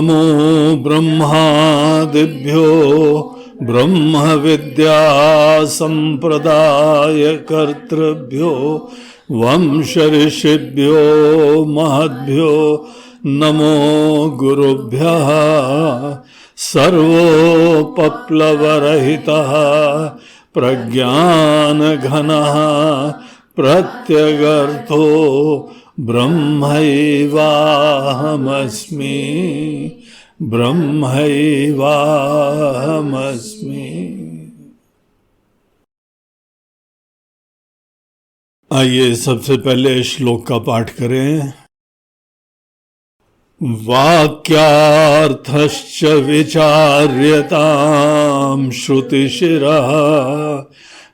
नमो ब्रह्मादिभ्यो ब्रह्म विद्या संप्रदाय कर्तृभ्यो वंश ऋषिभ्यो महद्भ्यो नमो गुरुभ्यः। सर्वोपप्लवरहितः प्रज्ञानघनः प्रत्यगर्थो ब्रह्मैवाहमस्मि ब्रह्मैवाहमस्मि। आइए सबसे पहले श्लोक का पाठ करें। वाक्यार्थश्च विचार्यतां श्रुतिशिरः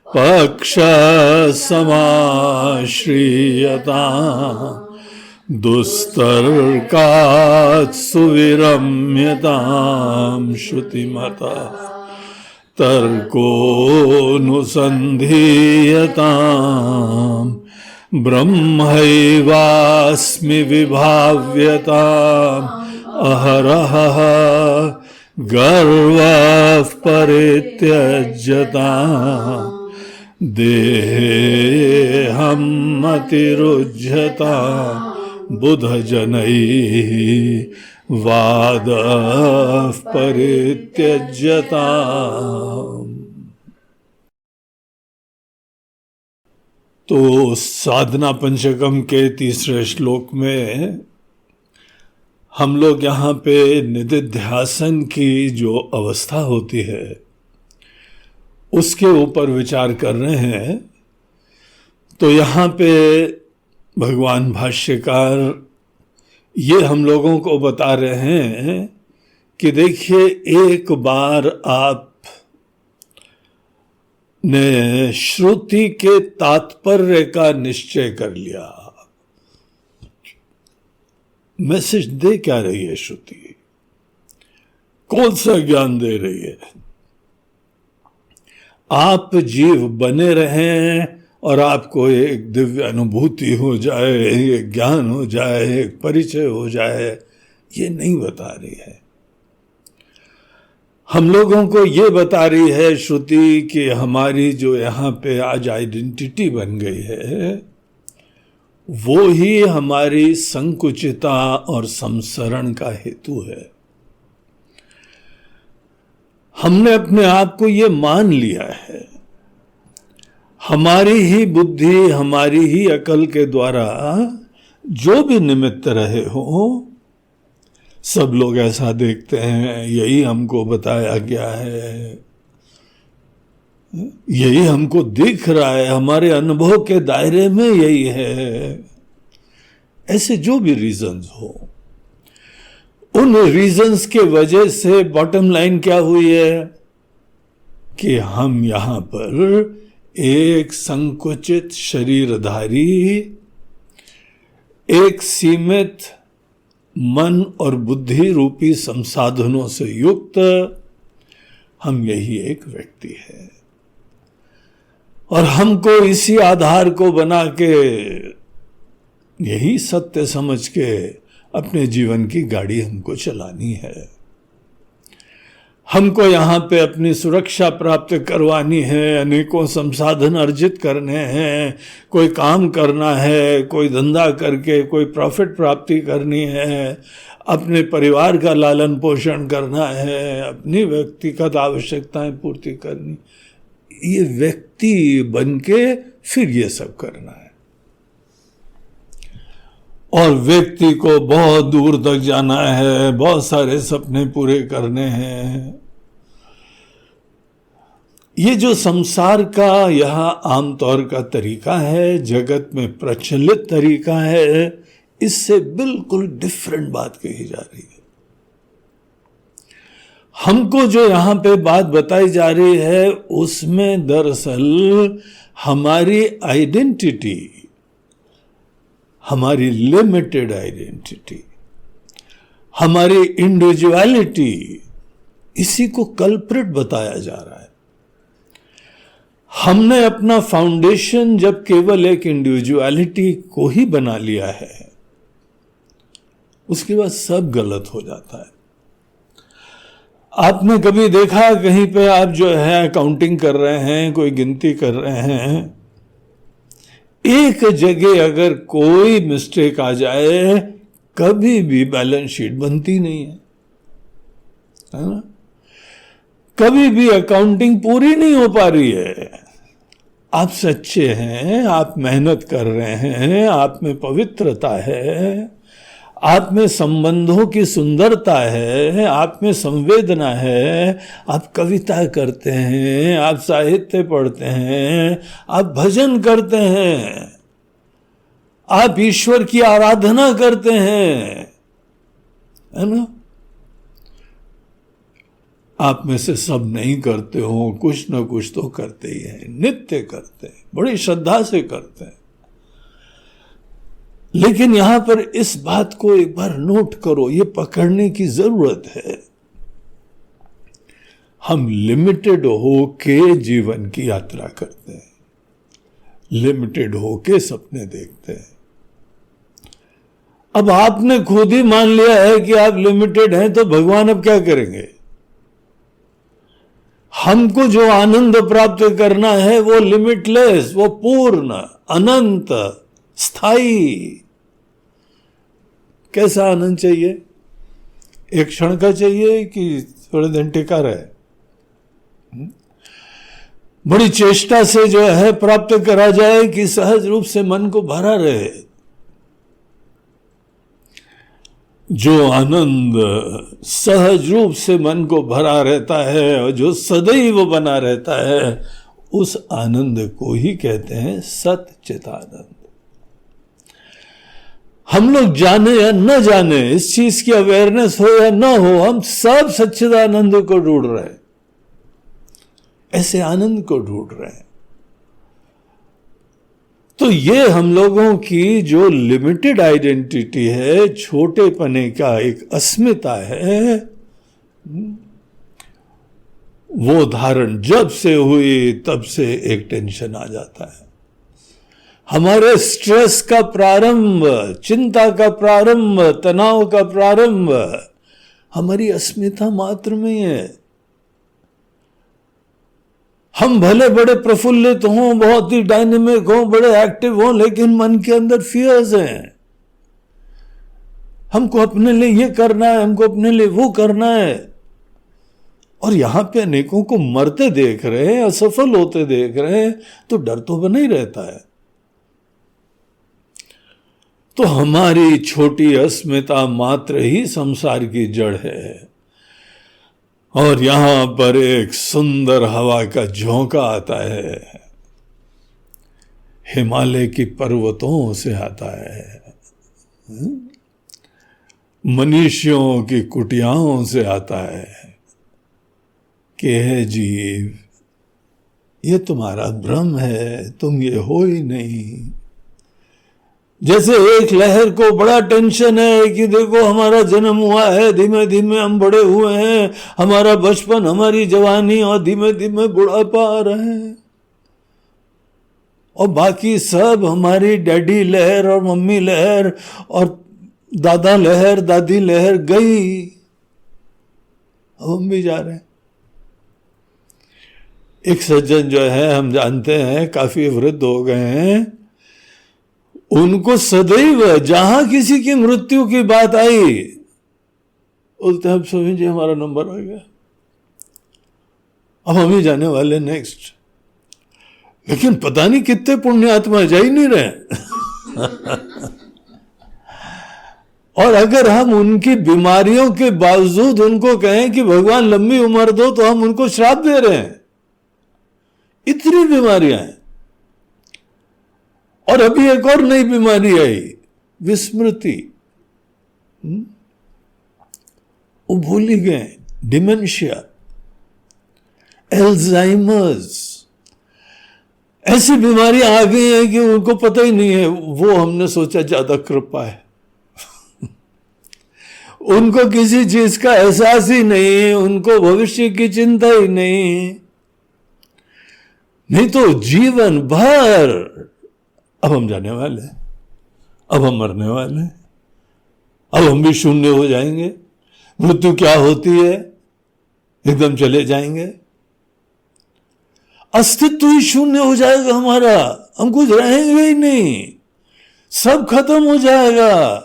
पक्षसमाश्रियतां दुस्तर्कात् सुविरम्यतां श्रुतिमतः तर्कोऽनुसन्धीयताम् ब्रह्मैवास्मि विभाव्यताम् अहरहः गर्वः परित्यज्यताम् देहेऽहं मतिरुज्यताम् बुधजनैः वादः परित्यज्यताम्। तो साधना पंचकम के तीसरे श्लोक में हम लोग यहाँ पे निधिध्यासन की जो अवस्था होती है उसके ऊपर विचार कर रहे हैं। तो यहाँ पे भगवान भाष्यकार ये हम लोगों को बता रहे हैं कि देखिए, एक बार आप ने श्रुति के तात्पर्य का निश्चय कर लिया। मैसेज दे क्या रही है श्रुति, कौन सा ज्ञान दे रही है? आप जीव बने रहें और आपको एक दिव्य अनुभूति हो जाए, एक ज्ञान हो जाए, एक परिचय हो जाए, ये नहीं बता रही है। हम लोगों को ये बता रही है श्रुति कि हमारी जो यहाँ पे आज आइडेंटिटी बन गई है वो ही हमारी संकुचिता और संसरण का हेतु है। हमने अपने आप को ये मान लिया है, हमारी ही बुद्धि, हमारी ही अकल के द्वारा जो भी निमित्त रहे हो, सब लोग ऐसा देखते हैं, यही हमको बताया गया है, यही हमको दिख रहा है, हमारे अनुभव के दायरे में यही है। ऐसे जो भी रीजंस हो, उन रीजंस के वजह से बॉटम लाइन क्या हुई है कि हम यहां पर एक संकुचित शरीरधारी, एक सीमित मन और बुद्धि रूपी संसाधनों से युक्त हम यही एक व्यक्ति है। और हमको इसी आधार को बना के, यही सत्य समझ के अपने जीवन की गाड़ी हमको चलानी है। हमको यहाँ पे अपनी सुरक्षा प्राप्त करवानी है, अनेकों संसाधन अर्जित करने हैं, कोई काम करना है, कोई धंधा करके कोई प्रॉफिट प्राप्ति करनी है, अपने परिवार का लालन पोषण करना है, अपनी व्यक्तिगत आवश्यकताएं पूर्ति करनी। ये व्यक्ति बनके फिर ये सब करना है। और व्यक्ति को बहुत दूर तक जाना है, बहुत सारे सपने पूरे करने हैं। ये जो संसार का यहाँ आमतौर का तरीका है, जगत में प्रचलित तरीका है, इससे बिल्कुल डिफरेंट बात कही जा रही है। हमको जो यहाँ पे बात बताई जा रही है उसमें दरअसल हमारी आइडेंटिटी, हमारी लिमिटेड आइडेंटिटी, हमारी इंडिविजुअलिटी, इसी को कल्प्रिट बताया जा रहा है। हमने अपना फाउंडेशन जब केवल एक इंडिविजुअलिटी को ही बना लिया है, उसके बाद सब गलत हो जाता है। आपने कभी देखा कहीं पे आप जो है काउंटिंग कर रहे हैं, कोई गिनती कर रहे हैं, एक जगह अगर कोई मिस्टेक आ जाए कभी भी बैलेंस शीट बनती नहीं है ना? कभी भी अकाउंटिंग पूरी नहीं हो पा रही है। आप सच्चे हैं, आप मेहनत कर रहे हैं, आप में पवित्रता है, आप में संबंधों की सुंदरता है, आप में संवेदना है, आप कविता करते हैं, आप साहित्य पढ़ते हैं, आप भजन करते हैं, आप ईश्वर की आराधना करते हैं, है ना? आप में से सब नहीं करते हो, कुछ ना कुछ तो करते ही हैं, नित्य करते हैं, बड़ी श्रद्धा से करते हैं। लेकिन यहां पर इस बात को एक बार नोट करो, ये पकड़ने की जरूरत है। हम लिमिटेड होके जीवन की यात्रा करते हैं, लिमिटेड होके सपने देखते हैं। अब आपने खुद ही मान लिया है कि आप लिमिटेड हैं, तो भगवान अब क्या करेंगे? हमको जो आनंद प्राप्त करना है वो लिमिटलेस, वो पूर्ण, अनंत, स्थायी। कैसा आनंद चाहिए? एक क्षण का चाहिए कि थोड़े दिन टिका रहे? बड़ी चेष्टा से जो है प्राप्त करा जाए कि सहज रूप से मन को भरा रहे। जो आनंद सहज रूप से मन को भरा रहता है और जो सदैव बना रहता है, उस आनंद को ही कहते हैं सच्चिदानंद। हम लोग जाने या न जाने, इस चीज की अवेयरनेस हो या न हो, हम सब सच्चिदानंद को ढूंढ रहे हैं, ऐसे आनंद को ढूंढ रहे हैं। तो ये हम लोगों की जो लिमिटेड आइडेंटिटी है, छोटे पने का एक अस्मिता है, वो धारण जब से हुई तब से एक टेंशन आ जाता है। हमारे स्ट्रेस का प्रारंभ, चिंता का प्रारंभ, तनाव का प्रारंभ हमारी अस्मिता मात्र में है। हम भले बड़े प्रफुल्लित हों, बहुत ही डायनेमिक हों, बड़े एक्टिव हों, लेकिन मन के अंदर फियर्स हैं। हमको अपने लिए ये करना है, हमको अपने लिए वो करना है। और यहां पे अनेकों को मरते देख रहे हैं, असफल होते देख रहे हैं, तो डर तो बना ही रहता है। तो हमारी छोटी अस्मिता मात्र ही संसार की जड़ है। और यहां पर एक सुंदर हवा का झोंका आता है, हिमालय की पर्वतों से आता है, मनीषियों की कुटियाओं से आता है कि है जीव, ये तुम्हारा भ्रम है, तुम ये हो ही नहीं। जैसे एक लहर को बड़ा टेंशन है कि देखो हमारा जन्म हुआ है, धीमे धीमे हम बड़े हुए हैं, हमारा बचपन, हमारी जवानी, और धीमे धीमे बुढ़ापा आ रहा है, और बाकी सब हमारी डैडी लहर और मम्मी लहर और दादा लहर, दादी लहर गई, अब हम भी जा रहे हैं। एक सज्जन जो है, हम जानते हैं, काफी वृद्ध हो गए हैं, उनको सदैव जहां किसी की मृत्यु की बात आई, बोलते हैं स्वामी जी हमारा नंबर आ गया, अब हम ही जाने वाले नेक्स्ट। लेकिन पता नहीं कितने पुण्य आत्मा जा ही नहीं रहे। और अगर हम उनकी बीमारियों के बावजूद उनको कहें कि भगवान लंबी उम्र दो, तो हम उनको श्राप दे रहे हैं। इतनी बीमारियां हैं। और अभी एक और नई बीमारी आई, विस्मृति, वो भूल ही गए, डिमेंशिया, एल्जाइमर्स, ऐसी बीमारियां आ गई हैं कि उनको पता ही नहीं है। वो हमने सोचा ज्यादा कृपा है। उनको किसी चीज का एहसास ही नहीं, उनको भविष्य की चिंता ही नहीं तो जीवन भर अब हम जाने वाले हैं, अब हम मरने वाले हैं, अब हम भी शून्य हो जाएंगे। मृत्यु क्या होती है? एकदम चले जाएंगे, अस्तित्व ही शून्य हो जाएगा हमारा, हम कुछ रहेंगे ही नहीं, सब खत्म हो जाएगा।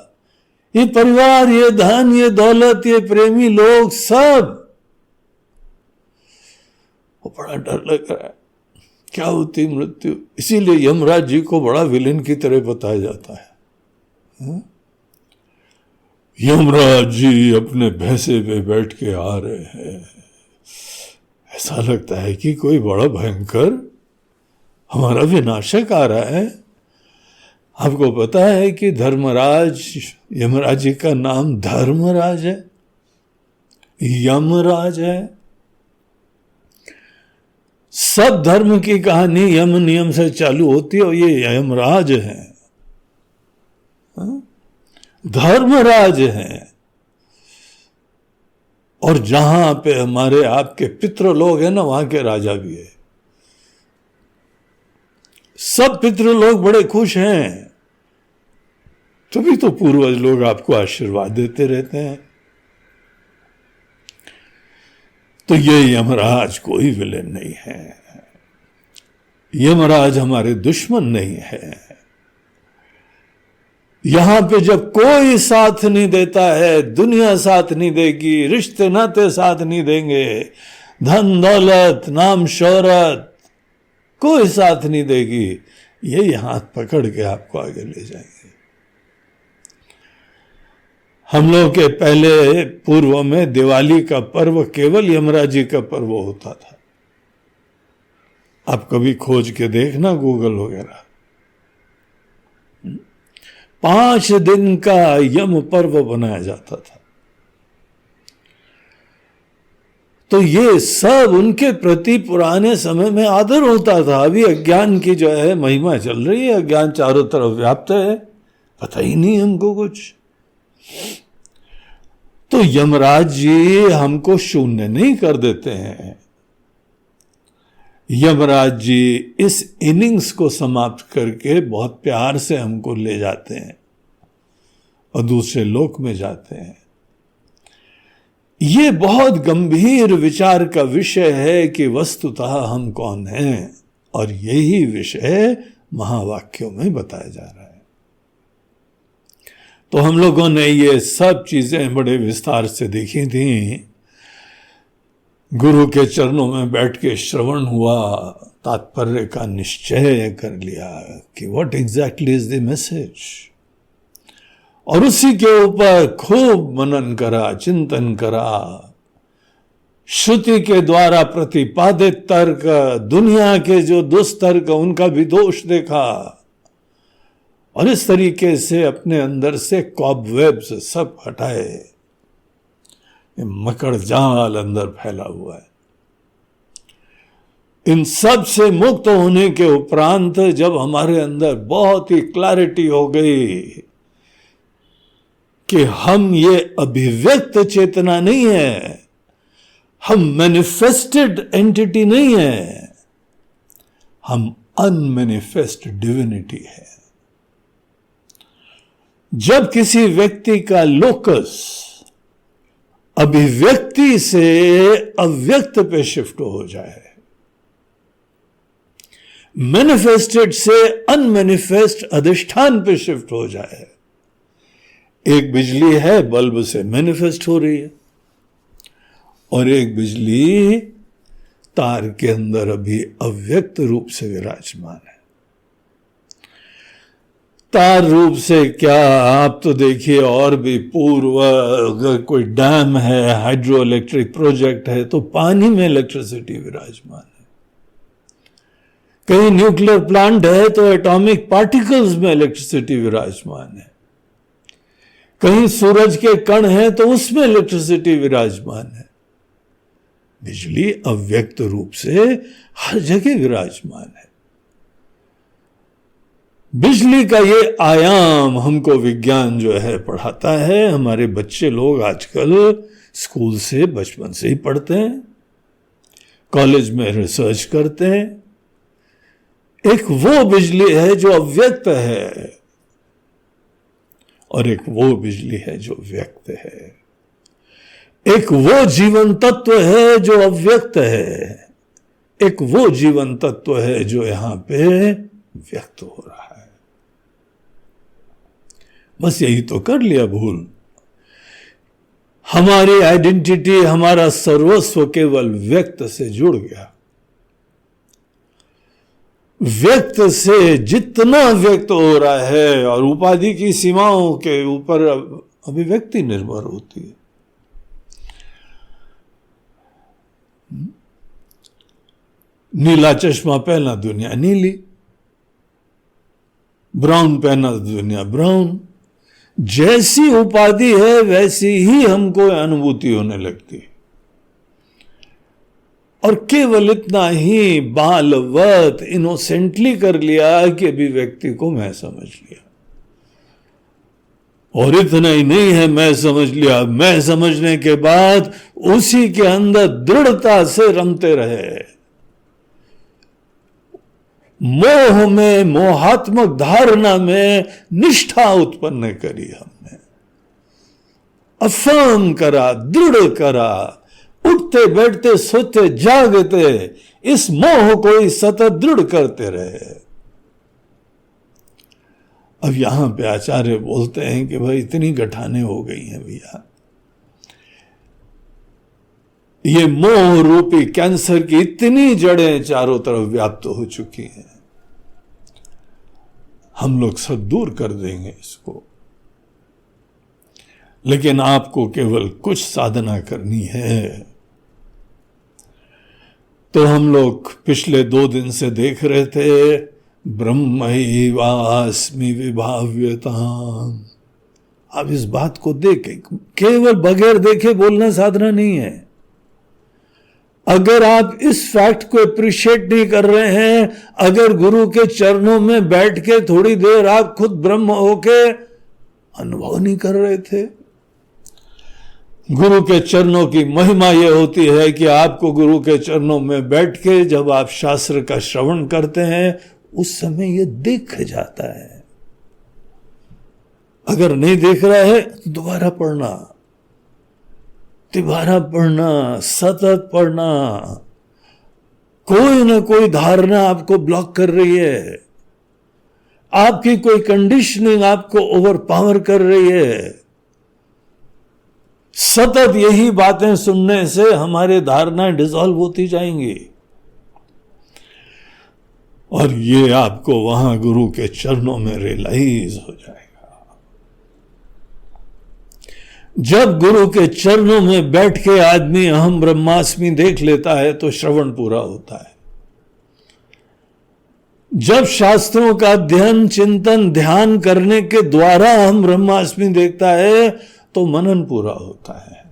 ये परिवार, ये धन, ये दौलत, ये प्रेमी लोग, सब। वो बड़ा डर लग रहा है, क्या होती मृत्यु। इसीलिए यमराज जी को बड़ा विलेन की तरह बताया जाता है। यमराज जी अपने भैंसे पे बैठ के आ रहे हैं, ऐसा लगता है कि कोई बड़ा भयंकर हमारा विनाशक आ रहा है। आपको पता है कि धर्मराज, यमराज जी का नाम धर्मराज है, यमराज है। सब धर्म की कहानी यम नियम से चालू होती है और ये यमराज है, धर्मराज है। और जहां पे हमारे आपके पितृ लोग हैं ना, वहां के राजा भी है। सब पितृ लोग बड़े खुश हैं, तभी तो पूर्वज लोग आपको आशीर्वाद देते रहते हैं। तो ये यमराज कोई विलेन नहीं है, यमराज हमारे दुश्मन नहीं है। यहां पे जब कोई साथ नहीं देता है, दुनिया साथ नहीं देगी, रिश्ते नाते साथ नहीं देंगे, धन दौलत नाम शोहरत कोई साथ नहीं देगी, यही हाथ पकड़ के आपको आगे ले जाएंगे। हम लोग के पहले पूर्व में दिवाली का पर्व केवल यमराज जी का पर्व होता था। आप कभी खोज के देखना गूगल वगैरह, 5 दिन का यम पर्व बनाया जाता था। तो ये सब उनके प्रति पुराने समय में आदर होता था। अभी अज्ञान की जो है महिमा चल रही है, अज्ञान चारों तरफ व्याप्त है, पता ही नहीं हमको कुछ। तो यमराज जी हमको शून्य नहीं कर देते हैं, यमराज जी इस इनिंग्स को समाप्त करके बहुत प्यार से हमको ले जाते हैं और दूसरे लोक में जाते हैं। ये बहुत गंभीर विचार का विषय है कि वस्तुतः हम कौन हैं, और यही विषय महावाक्यों में बताया जा रहा है। तो हम लोगों ने ये सब चीजें बड़े विस्तार से देखी थी। गुरु के चरणों में बैठ के श्रवण हुआ, तात्पर्य का निश्चय कर लिया कि what exactly is the message, और उसी के ऊपर खूब मनन करा, चिंतन करा। श्रुति के द्वारा प्रतिपादित तर्क, दुनिया के जो दुष्तर्क उनका भी दोष देखा, और इस तरीके से अपने अंदर से कॉबवेब्स सब हटाए। मकड़ जाल अंदर फैला हुआ है। इन सब से मुक्त होने के उपरांत जब हमारे अंदर बहुत ही क्लैरिटी हो गई कि हम ये अभिव्यक्त चेतना नहीं है, हम मैनिफेस्टेड एंटिटी नहीं है, हम अनमैनिफेस्ट डिविनिटी है। जब किसी व्यक्ति का लोकस अभिव्यक्ति से अव्यक्त पे शिफ्ट हो जाए, मैनिफेस्टेड से अनमैनिफेस्ट अधिष्ठान पे शिफ्ट हो जाए, एक बिजली है बल्ब से मैनिफेस्ट हो रही है, और एक बिजली तार के अंदर अभी अव्यक्त रूप से विराजमान है। तार रूप से क्या, आप तो देखिए, और भी पूर्व अगर कोई डैम है, हाइड्रो इलेक्ट्रिक प्रोजेक्ट है, तो पानी में इलेक्ट्रिसिटी विराजमान है। कहीं न्यूक्लियर प्लांट है तो एटॉमिक पार्टिकल्स में इलेक्ट्रिसिटी विराजमान है। कहीं सूरज के कण हैं तो उसमें इलेक्ट्रिसिटी विराजमान है। बिजली अव्यक्त रूप से हर जगह विराजमान है। बिजली का ये आयाम हमको विज्ञान जो है पढ़ाता है। हमारे बच्चे लोग आजकल स्कूल से बचपन से ही पढ़ते हैं, कॉलेज में रिसर्च करते हैं। एक वो बिजली है जो अव्यक्त है, और एक वो बिजली है जो व्यक्त है। एक वो जीवन तत्व है जो अव्यक्त है, एक वो जीवन तत्व है जो यहां पे व्यक्त हो रहा है। बस यही तो कर लिया भूल। हमारी आइडेंटिटी, हमारा सर्वस्व केवल व्यक्त से जुड़ गया। व्यक्त से जितना व्यक्त हो रहा है, और उपाधि की सीमाओं के ऊपर अभिव्यक्ति निर्भर होती है। नीला चश्मा पहना दुनिया नीली, ब्राउन पहना दुनिया ब्राउन। जैसी उपाधि है वैसी ही हमको अनुभूति होने लगती है। और केवल इतना ही बालवत इनोसेंटली कर लिया कि अभिव्यक्ति को मैं समझ लिया। और इतना ही नहीं है मैं समझ लिया, मैं समझने के बाद उसी के अंदर दृढ़ता से रमते रहे। मोह में, मोहात्मक धारणा में निष्ठा उत्पन्न करी हमने, अफर्म करा, दृढ़ करा, उठते बैठते सोते जागते इस मोह को ही सतत दृढ़ करते रहे। अब यहां पे आचार्य बोलते हैं कि भाई इतनी गठाने हो गई हैं भैया, ये मोह रूपी कैंसर की इतनी जड़ें चारों तरफ व्याप्त हो चुकी हैं, हम लोग सब दूर कर देंगे इसको। लेकिन आपको केवल कुछ साधना करनी है। तो हम लोग पिछले 2 दिन से देख रहे थे ब्रह्मैवास्मि विभाव्यताम्। आप इस बात को देखें, केवल बगैर देखे बोलना साधना नहीं है। अगर आप इस फैक्ट को अप्रिशिएट नहीं कर रहे हैं, अगर गुरु के चरणों में बैठ के थोड़ी देर आप खुद ब्रह्म होके अनुभव नहीं कर रहे थे। गुरु के चरणों की महिमा यह होती है कि आपको गुरु के चरणों में बैठ के जब आप शास्त्र का श्रवण करते हैं उस समय यह देख जाता है। अगर नहीं देख रहा है तो दोबारा पढ़ना, तिबारा पढ़ना, सतत पढ़ना। कोई ना कोई धारणा आपको ब्लॉक कर रही है, आपकी कोई कंडीशनिंग आपको ओवरपावर कर रही है। सतत यही बातें सुनने से हमारे धारणाएं डिसॉल्व होती जाएंगी, और ये आपको वहां गुरु के चरणों में रियलाइज हो जाएगा। जब गुरु के चरणों में बैठ के आदमी अहम ब्रह्मास्मि देख लेता है तो श्रवण पूरा होता है। जब शास्त्रों का अध्ययन, चिंतन, ध्यान करने के द्वारा अहम ब्रह्मास्मि देखता है तो मनन पूरा होता है।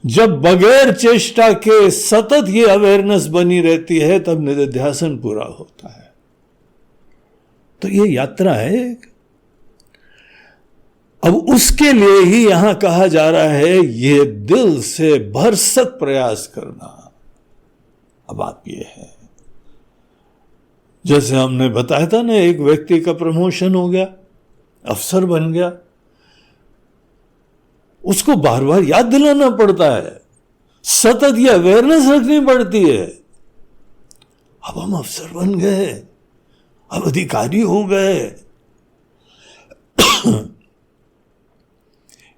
जब बगैर चेष्टा के सतत ये अवेयरनेस बनी रहती है तब निधिध्यासन पूरा होता है। तो ये यात्रा है। अब उसके लिए ही यहां कहा जा रहा है ये दिल से भरसक प्रयास करना। अब बात ये है, जैसे हमने बताया था ना, एक व्यक्ति का प्रमोशन हो गया, अफसर बन गया, उसको बार बार याद दिलाना पड़ता है, सतत ये अवेयरनेस रखनी पड़ती है। अब हम अफसर बन गए, अब अधिकारी हो गए।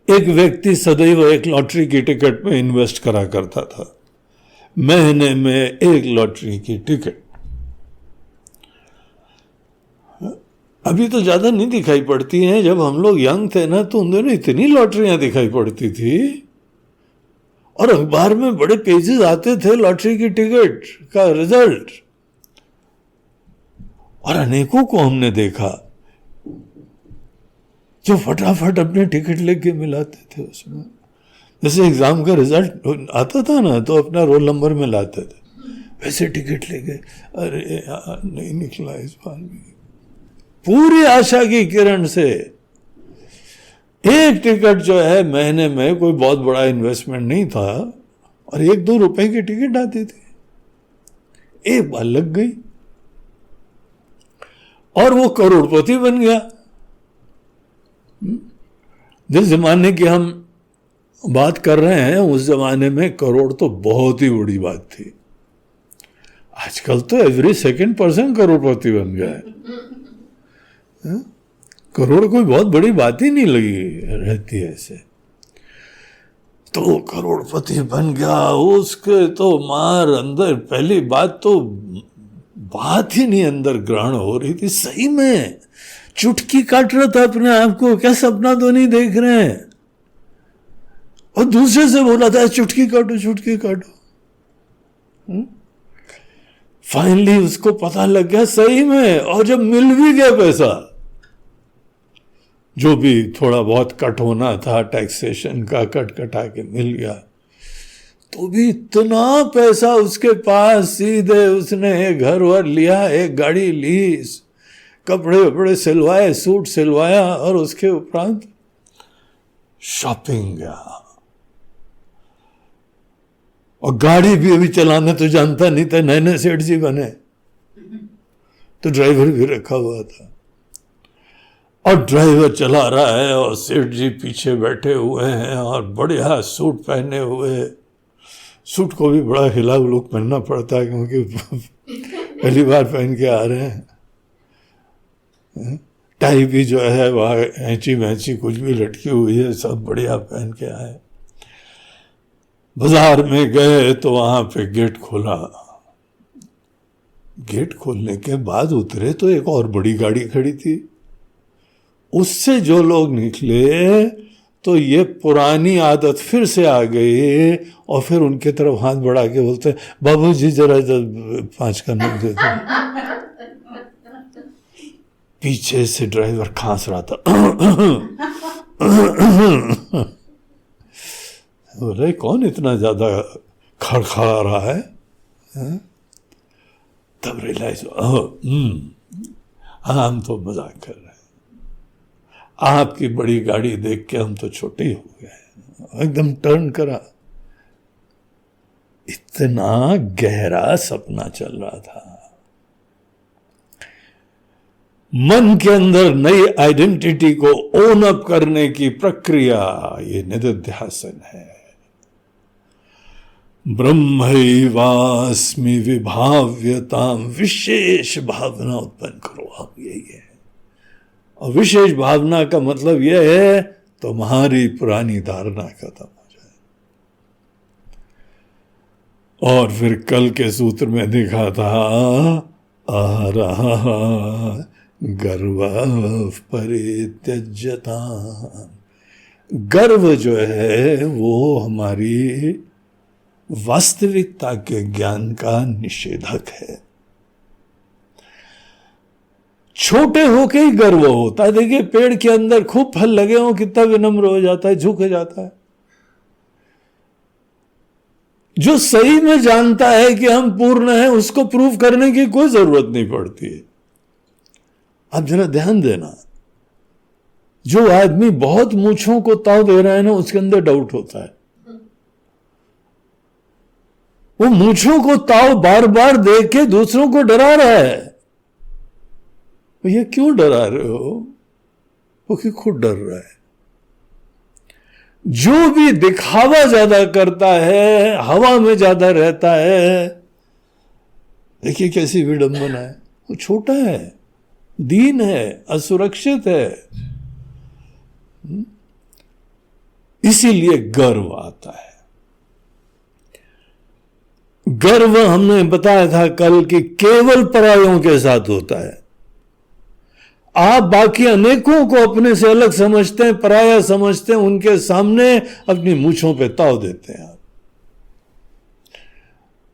एक व्यक्ति सदैव एक लॉटरी की टिकट में इन्वेस्ट करा करता था, महीने में एक लॉटरी की टिकट। अभी तो ज्यादा नहीं दिखाई पड़ती हैं, जब हम लोग यंग थे ना तो उन दिनों इतनी लॉटरियां दिखाई पड़ती थी, और अखबार में बड़े पेजेस आते थे लॉटरी की टिकट का रिजल्ट। और अनेकों को हमने देखा जो फटाफट अपने टिकट लेके मिलाते थे उसमें। जैसे एग्जाम का रिजल्ट आता था ना तो अपना रोल नंबर में लाते थे, वैसे टिकट लेके, अरे यार नहीं निकला इस बार भी। पूरी आशा की किरण से एक टिकट जो है महीने में, कोई बहुत बड़ा इन्वेस्टमेंट नहीं था, और 1-2 रुपए की टिकट आती थी। एक बार लग गई और वो करोड़पति बन गया। जिस जमाने की हम बात कर रहे हैं उस जमाने में करोड़ तो बहुत ही बड़ी बात थी। आजकल तो एवरी सेकंड पर्सन करोड़पति बन गया है। करोड़ कोई बहुत बड़ी बात ही नहीं लगी रहती है ऐसे। तो करोड़पति बन गया, उसके तो मार अंदर पहली बात तो बात ही नहीं अंदर ग्रहण हो रही थी। सही में चुटकी काट रहा था अपने आप को, क्या सपना तो नहीं देख रहे हैं। और दूसरे से बोला था चुटकी काटो चुटकी काटो। फाइनली उसको पता लग गया सही में। और जब मिल भी गया पैसा, जो भी थोड़ा बहुत कट होना था टैक्सेशन का, कट कटा के मिल गया, तो भी इतना पैसा उसके पास, सीधे उसने एक घर वर लिया, एक गाड़ी ली, कपड़े वपड़े सिलवाए, सूट सिलवाया, और उसके उपरांत शॉपिंग गया। और गाड़ी भी अभी चलाना तो जानता नहीं था, नए नए सेठ जी बने, तो ड्राइवर भी रखा हुआ था। और ड्राइवर चला रहा है और सेठ जी पीछे बैठे हुए हैं और बढ़िया सूट पहने हुए। सूट को भी बड़ा हिला लुक पहनना पड़ता है क्योंकि पहली बार पहन के आ रहे हैं। टाई भी जो है वह ऐंची वैंची कुछ भी लटकी हुई है, सब बढ़िया पहन के आए। बाजार में गए तो वहां पे गेट खोला। गेट खोलने के बाद उतरे तो एक और बड़ी गाड़ी खड़ी थी। उससे जो लोग निकले तो ये पुरानी आदत फिर से आ गई, और फिर उनके तरफ हाथ बढ़ा के बोलते, बाबू जी जरा 5 का नोट दे दो। पीछे से ड्राइवर खांस रहा था। बोले कौन इतना ज्यादा खड़खड़ा रहा है? तब रियलाइज, हम तो मजाक कर रहे हैं, आपकी बड़ी गाड़ी देख के हम तो छोटे ही हो गए। एकदम टर्न करा। इतना गहरा सपना चल रहा था। मन के अंदर नई आइडेंटिटी को ओन अप करने की प्रक्रिया, ये निधिध्यासन है। ब्रह्मैवास्मि विभाव्यताम, विशेष भावना उत्पन्न करो। आप यही है। और विशेष भावना का मतलब यह है तुम्हारी पुरानी धारणा खत्म हो जाए। और फिर कल के सूत्र में देखा था, आ रहा गर्व परित्यज्यता। गर्व जो है वो हमारी वास्तविकता के ज्ञान का निषेधक है। छोटे होके ही गर्व होता है। देखिए पेड़ के अंदर खूब फल लगे हो, कितना विनम्र हो जाता है, झुक जाता है। जो सही में जानता है कि हम पूर्ण हैं, उसको प्रूव करने की कोई जरूरत नहीं पड़ती है। आप जरा ध्यान देना, जो आदमी बहुत मूंछों को ताव दे रहा है ना, उसके अंदर डाउट होता है। वो मूंछों को ताव बार बार देख के दूसरों को डरा रहा है। भैया क्यों डरा रहे हो? वो कि खुद डर रहा है। जो भी दिखावा ज्यादा करता है, हवा में ज्यादा रहता है, देखिए कैसी विडंबना है। वो छोटा है, दीन है, असुरक्षित है। इसीलिए गर्व आता है। गर्व हमने बताया था कल कि केवल परायों के साथ होता है। आप बाकी अनेकों को अपने से अलग समझते हैं, पराया समझते हैं, उनके सामने अपनी मूंछों पे ताव देते हैं। आप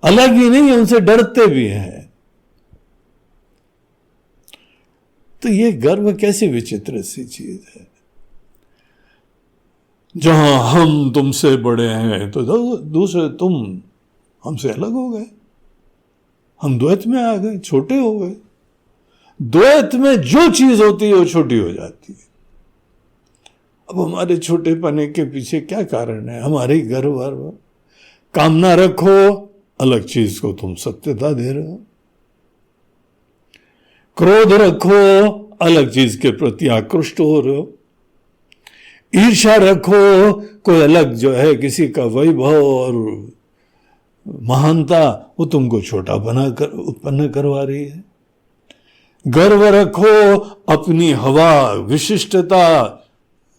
अलग ही नहीं, उनसे डरते भी हैं। तो ये गर्व कैसी विचित्र सी चीज है। जहां हम तुमसे बड़े हैं तो दूसरे तुम हमसे अलग हो गए, हम द्वैत में आ गए, छोटे हो गए। द्वैत में जो चीज होती है वो छोटी हो जाती है। अब हमारे छोटे पने के पीछे क्या कारण है? हमारे गर्व वर्व। कामना रखो, अलग चीज को तुम सत्यता दे रहे हो। क्रोध रखो, अलग चीज के प्रति आकृष्ट हो रहे हो। ईर्ष्या रखो, कोई अलग जो है किसी का वैभव और महानता वो तुमको छोटा बनाकर उत्पन्न करवा रही है। गर्व रखो अपनी हवा विशिष्टता,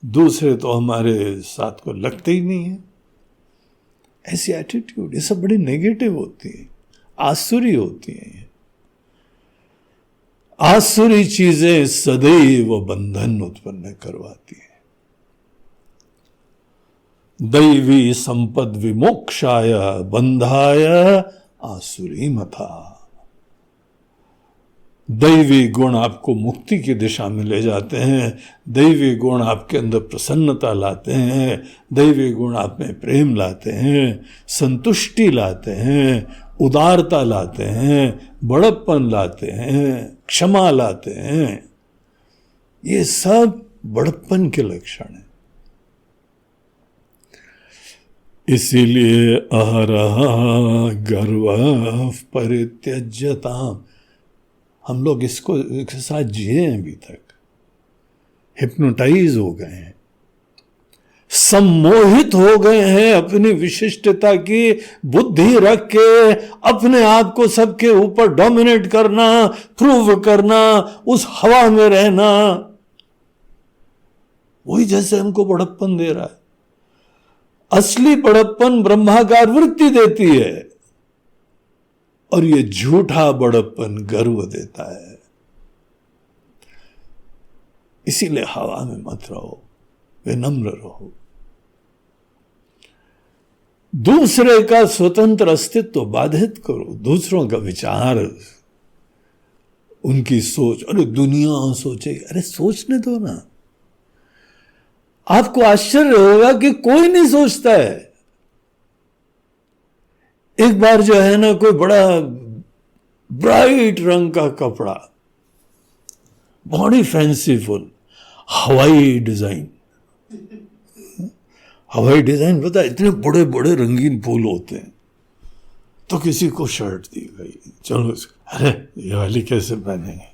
दूसरे तो हमारे साथ को लगते ही नहीं है। ऐसी एटीट्यूड ये सब बड़ी नेगेटिव होती है, आसुरी होती है। आसुरी चीजें सदैव बंधन उत्पन्न करवाती है। दैवी संपद विमोक्षाय बंधाय आसुरी मथा। दैवी गुण आपको मुक्ति की दिशा में ले जाते हैं, दैवी गुण आपके अंदर प्रसन्नता लाते हैं, दैवी गुण आप में प्रेम लाते हैं, संतुष्टि लाते हैं, उदारता लाते हैं, बड़प्पन लाते हैं, क्षमा लाते हैं। ये सब बड़प्पन के लक्षण हैं। इसीलिए अहरह गर्व परित्यज्यताम्, हम लोग इसको इसके साथ जिए हैं, अभी तक हिप्नोटाइज हो गए हैं, सम्मोहित हो गए हैं अपनी विशिष्टता की बुद्धि रख के, अपने आप को सबके ऊपर डोमिनेट करना, प्रूव करना, उस हवा में रहना, वही जैसे हमको बड़प्पन दे रहा है। असली बड़प्पन ब्रह्माकार वृत्ति देती है और ये झूठा बड़प्पन गर्व देता है। इसीलिए हवा में मत रहो, विनम्र रहो। दूसरे का स्वतंत्र अस्तित्व बाधित करो, दूसरों का विचार, उनकी सोच, अरे दुनिया सोचेगी, अरे सोचने दो ना। आपको आश्चर्य होगा कि कोई नहीं सोचता है। एक बार जो है ना, कोई बड़ा ब्राइट रंग का कपड़ा, बड़ी फैंसीफुल, हवाई डिजाइन, हवाई डिजाइन पता है, इतने बड़े बड़े रंगीन फूल होते हैं। तो किसी को शर्ट दी गई, चलो अरे ये वाली कैसे पहनेंगे,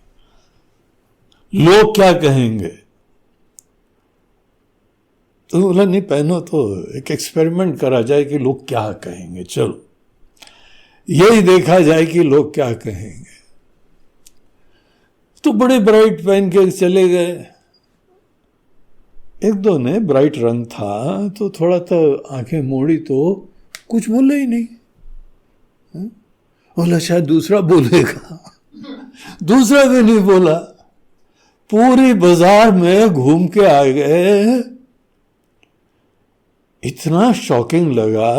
लोग क्या कहेंगे। तो बोला नहीं पहनो, तो एक एक्सपेरिमेंट करा जाए कि लोग क्या कहेंगे, चलो यही देखा जाए कि लोग क्या कहेंगे। तो बड़े ब्राइट पहन के चले गए। एक दो ने ब्राइट रंग था तो थोड़ा तो आंखें मोड़ी तो कुछ बोले ही नहीं। बोला शायद दूसरा बोलेगा, दूसरा भी नहीं बोला। पूरी बाजार में घूम के आ गए। इतना शॉकिंग लगा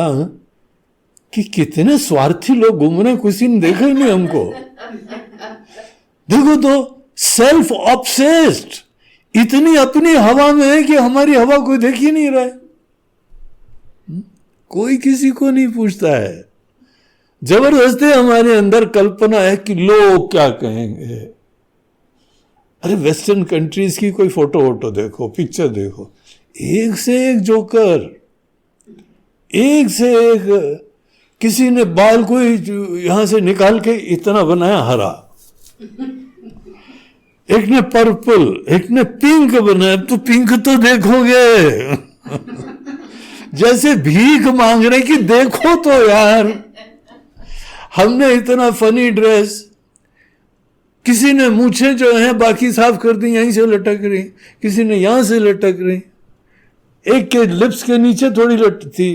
कि कितने स्वार्थी लोग घूम रहे, किसी ने देखा ही नहीं हमको। देखो तो सेल्फ ऑब्सेस्ड, इतनी अपनी हवा में है कि हमारी हवा कोई देख ही नहीं रहा है। कोई किसी को नहीं पूछता है। जबरदस्ती हमारे अंदर कल्पना है कि लोग क्या कहेंगे। अरे वेस्टर्न कंट्रीज की कोई फोटो वोटो देखो, पिक्चर देखो, एक से एक जोकर, एक से एक। किसी ने बाल को यहां से निकाल के इतना बनाया हरा, एक ने पर्पल, एक ने पिंक बनाया। तो पिंक तो देखोगे जैसे भीख मांग रहे कि देखो तो यार। हमने इतना फनी ड्रेस, किसी ने मूछें जो है बाकी साफ कर दी, यहीं से लटक रही, किसी ने यहां से लटक रही, एक के लिप्स के नीचे थोड़ी लटक थी।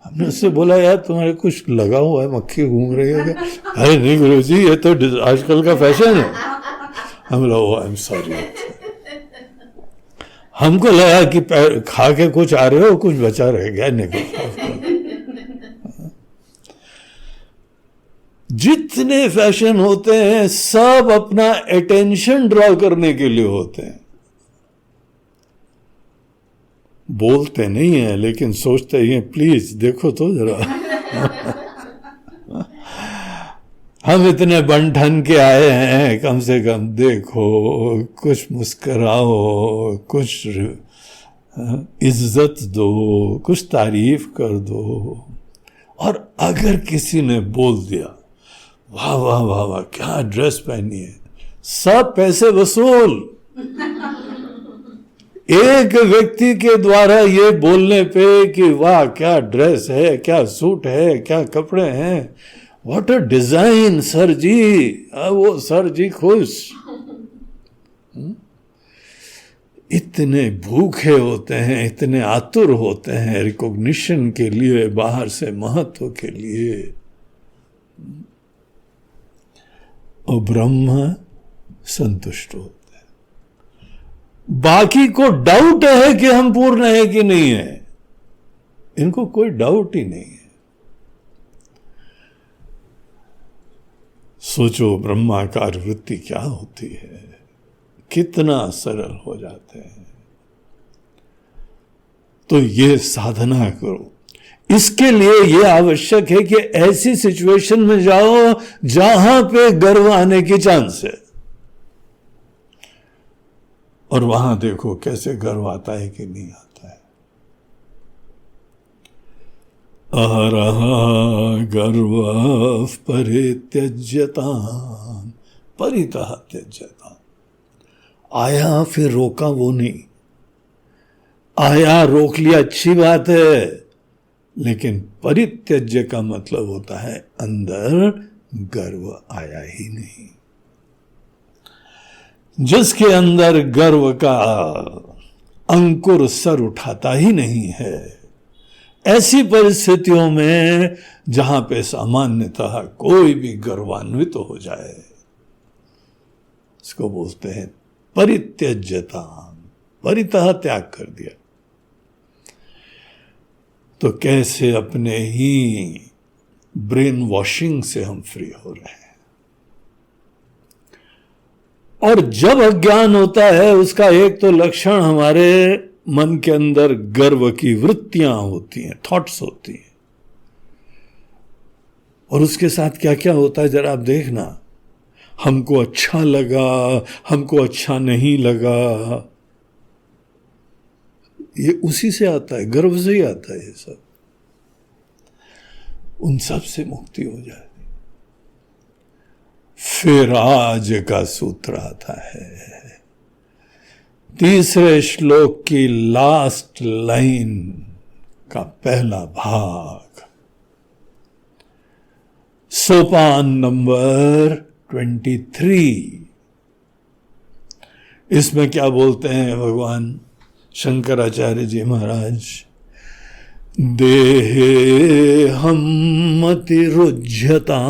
हमने उससे बोला यार तुम्हारे कुछ लगा हुआ है, मक्खी घूम रही है क्या? अरे नहीं गुरुजी, ये तो आजकल का फैशन है। हम लोग आई एम सॉरी, हमको लगा कि खा के कुछ आ रहे हो, कुछ बचा रह गया। नहीं, जितने फैशन होते हैं सब अपना अटेंशन ड्रॉ करने के लिए होते हैं। बोलते नहीं है लेकिन सोचते ही हैं, प्लीज देखो तो जरा। हम इतने बन ठन के आए हैं, कम से कम देखो, कुछ मुस्कराओ, कुछ इज्जत दो, कुछ तारीफ कर दो। और अगर किसी ने बोल दिया वाह वाह वाह वाह क्या ड्रेस पहनी है, सब पैसे वसूल। एक व्यक्ति के द्वारा ये बोलने पे कि वाह क्या ड्रेस है, क्या सूट है, क्या कपड़े हैं, व्हाट अ डिजाइन सर जी, वो सर जी खुश। इतने भूखे होते हैं, इतने आतुर होते हैं रिकॉग्निशन के लिए, बाहर से महत्व के लिए, और ब्रह्म संतुष्ट होते हैं। बाकी को डाउट है कि हम पूर्ण है कि नहीं है, इनको कोई डाउट ही नहीं है। सोचो ब्रह्माकार वृत्ति क्या होती है, कितना सरल हो जाते हैं। तो ये साधना करो। इसके लिए ये आवश्यक है कि ऐसी सिचुएशन में जाओ जहां पे गर्व आने की चांस है, और वहां देखो कैसे गर्व आता है कि नहीं आता है। अहरह गर्व परित्यज्यता परितः त्यज्यता। आया फिर रोका वो नहीं, आया रोक लिया अच्छी बात है, लेकिन परित्यज्य का मतलब होता है अंदर गर्व आया ही नहीं। जिसके अंदर गर्व का अंकुर सर उठाता ही नहीं है, ऐसी परिस्थितियों में जहां पे सामान्यतः कोई भी गर्वान्वित हो जाए, इसको बोलते हैं परित्यज्यता, परितः त्याग कर दिया। तो कैसे अपने ही ब्रेन वॉशिंग से हम फ्री हो रहे हैं। और जब अज्ञान होता है, उसका एक तो लक्षण हमारे मन के अंदर गर्व की वृत्तियां होती हैं, थॉट्स होती हैं, और उसके साथ क्या क्या होता है जरा आप देखना। हमको अच्छा लगा, हमको अच्छा नहीं लगा, ये उसी से आता है, गर्व से ही आता है। ये सब, उन सब से मुक्ति हो जाती। फिर आज का सूत्र आता है, तीसरे श्लोक की लास्ट लाइन का पहला भाग, सोपान नंबर 23। इसमें क्या बोलते हैं भगवान शंकराचार्य जी महाराज? देहे हम मतिरुज्यताम,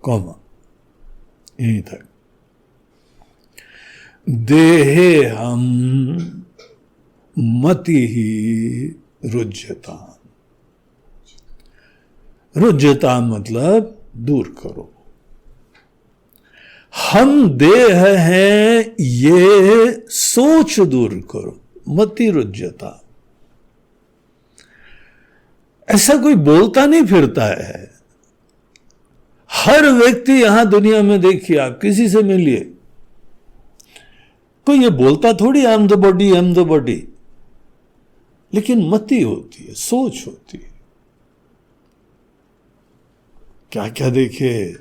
कौमा यहीं तक, देहे हम मति ही रुज्यता। रुज्यता मतलब दूर करो। हम देह हैं ये सोच दूर करो, मति रुज्यता। ऐसा कोई बोलता नहीं फिरता है। हर व्यक्ति यहां दुनिया में देखिए, आप किसी से मिलिए, कोई ये बोलता थोड़ी I am the body, I am the body, लेकिन मति होती है, सोच होती है। क्या क्या देखे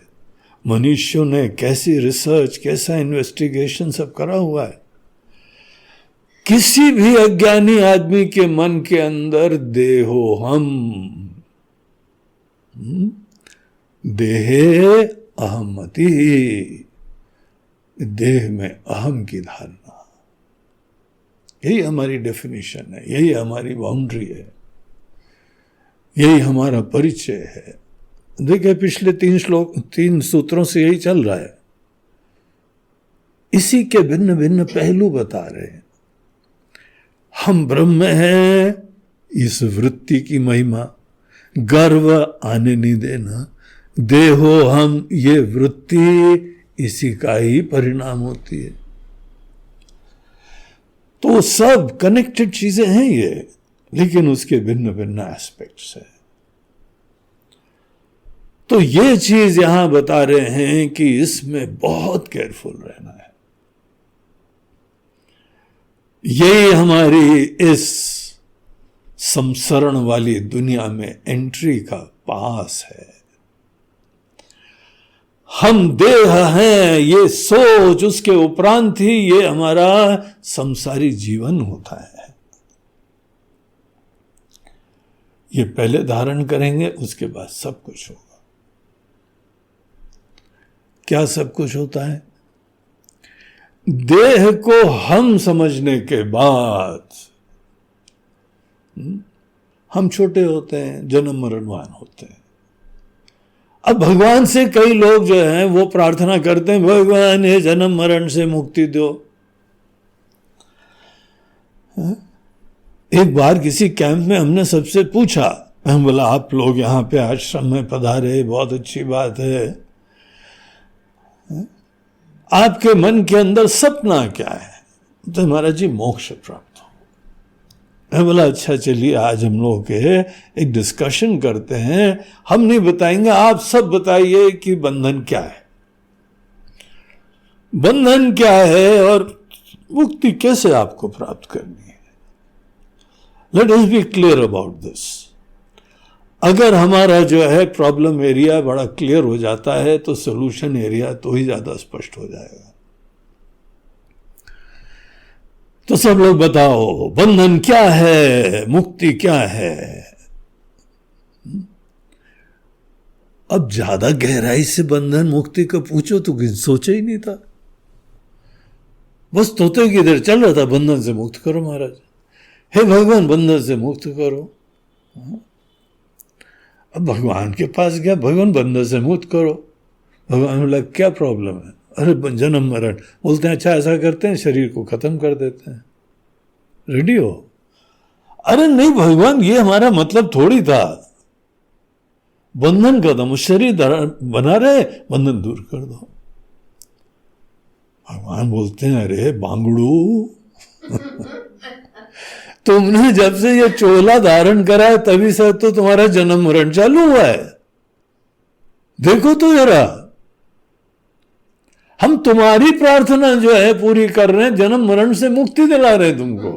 मनुष्यों ने, कैसी रिसर्च, कैसा इन्वेस्टिगेशन सब करा हुआ है। किसी भी अज्ञानी आदमी के मन के अंदर देहो हम, देहे अहमति, देह में अहम की धारणा, यही हमारी डेफिनेशन है, यही हमारी बाउंड्री है, यही हमारा परिचय है। देखिए पिछले 3 सूत्रों से यही चल रहा है। इसी के भिन्न भिन्न पहलू बता रहे हैं। हम ब्रह्म हैं, इस वृत्ति की महिमा, गर्व आने नहीं देना। देहो हम, ये वृत्ति इसी का ही परिणाम होती है। तो सब कनेक्टेड चीजें हैं ये, लेकिन उसके भिन्न भिन्न एस्पेक्ट्स हैं। तो ये चीज यहां बता रहे हैं कि इसमें बहुत केयरफुल रहना है। यही हमारी इस संसरण वाली दुनिया में एंट्री का पास है। हम देह हैं, ये सोच, उसके उपरांत ही ये हमारा संसारी जीवन होता है। ये पहले धारण करेंगे, उसके बाद सब कुछ होगा। क्या सब कुछ होता है? देह को हम समझने के बाद हम छोटे होते हैं, जन्म मरणवान होते हैं। अब भगवान से कई लोग जो हैं वो प्रार्थना करते हैं, भगवान ये जन्म मरण से मुक्ति दो। एक बार किसी कैंप में हमने सबसे पूछा, हम बोला आप लोग यहाँ पे आश्रम में पधारे, बहुत अच्छी बात है, आपके मन के अंदर सपना क्या है? तो महाराज जी मोक्ष प्राप्त हो। मैं बोला अच्छा चलिए आज हम लोग के एक डिस्कशन करते हैं, हम नहीं बताएंगे, आप सब बताइए कि बंधन क्या है, बंधन क्या है और मुक्ति कैसे आपको प्राप्त करनी है। Let us B clear about this. अगर हमारा जो है प्रॉब्लम एरिया बड़ा क्लियर हो जाता है तो सोल्यूशन एरिया तो ही ज्यादा स्पष्ट हो जाएगा। तो सब लोग बताओ बंधन क्या है, मुक्ति क्या है। अब ज्यादा गहराई से बंधन मुक्ति को पूछो तो सोचा ही नहीं था, बस तोते की इधर चल रहा था, बंधन से मुक्त करो महाराज, हे भगवान बंधन से मुक्त करो। अब भगवान के पास गया, भगवान बंधन से मुक्त करो। भगवान बोला क्या प्रॉब्लम है? अरे जन्म मरण। बोलते हैं अच्छा ऐसा करते हैं शरीर को खत्म कर देते हैं, रेडी हो? अरे नहीं भगवान ये हमारा मतलब थोड़ी था, बंधन खत्म, शरीर बना रहे, बंधन दूर कर दो। भगवान बोलते हैं अरे बांगड़ू तुमने जब से ये चोला धारण करा है तभी से तो तुम्हारा जन्म मरण चालू हुआ है, देखो तो जरा। हम तुम्हारी प्रार्थना जो है पूरी कर रहे हैं, जन्म मरण से मुक्ति दिला रहे हैं तुमको।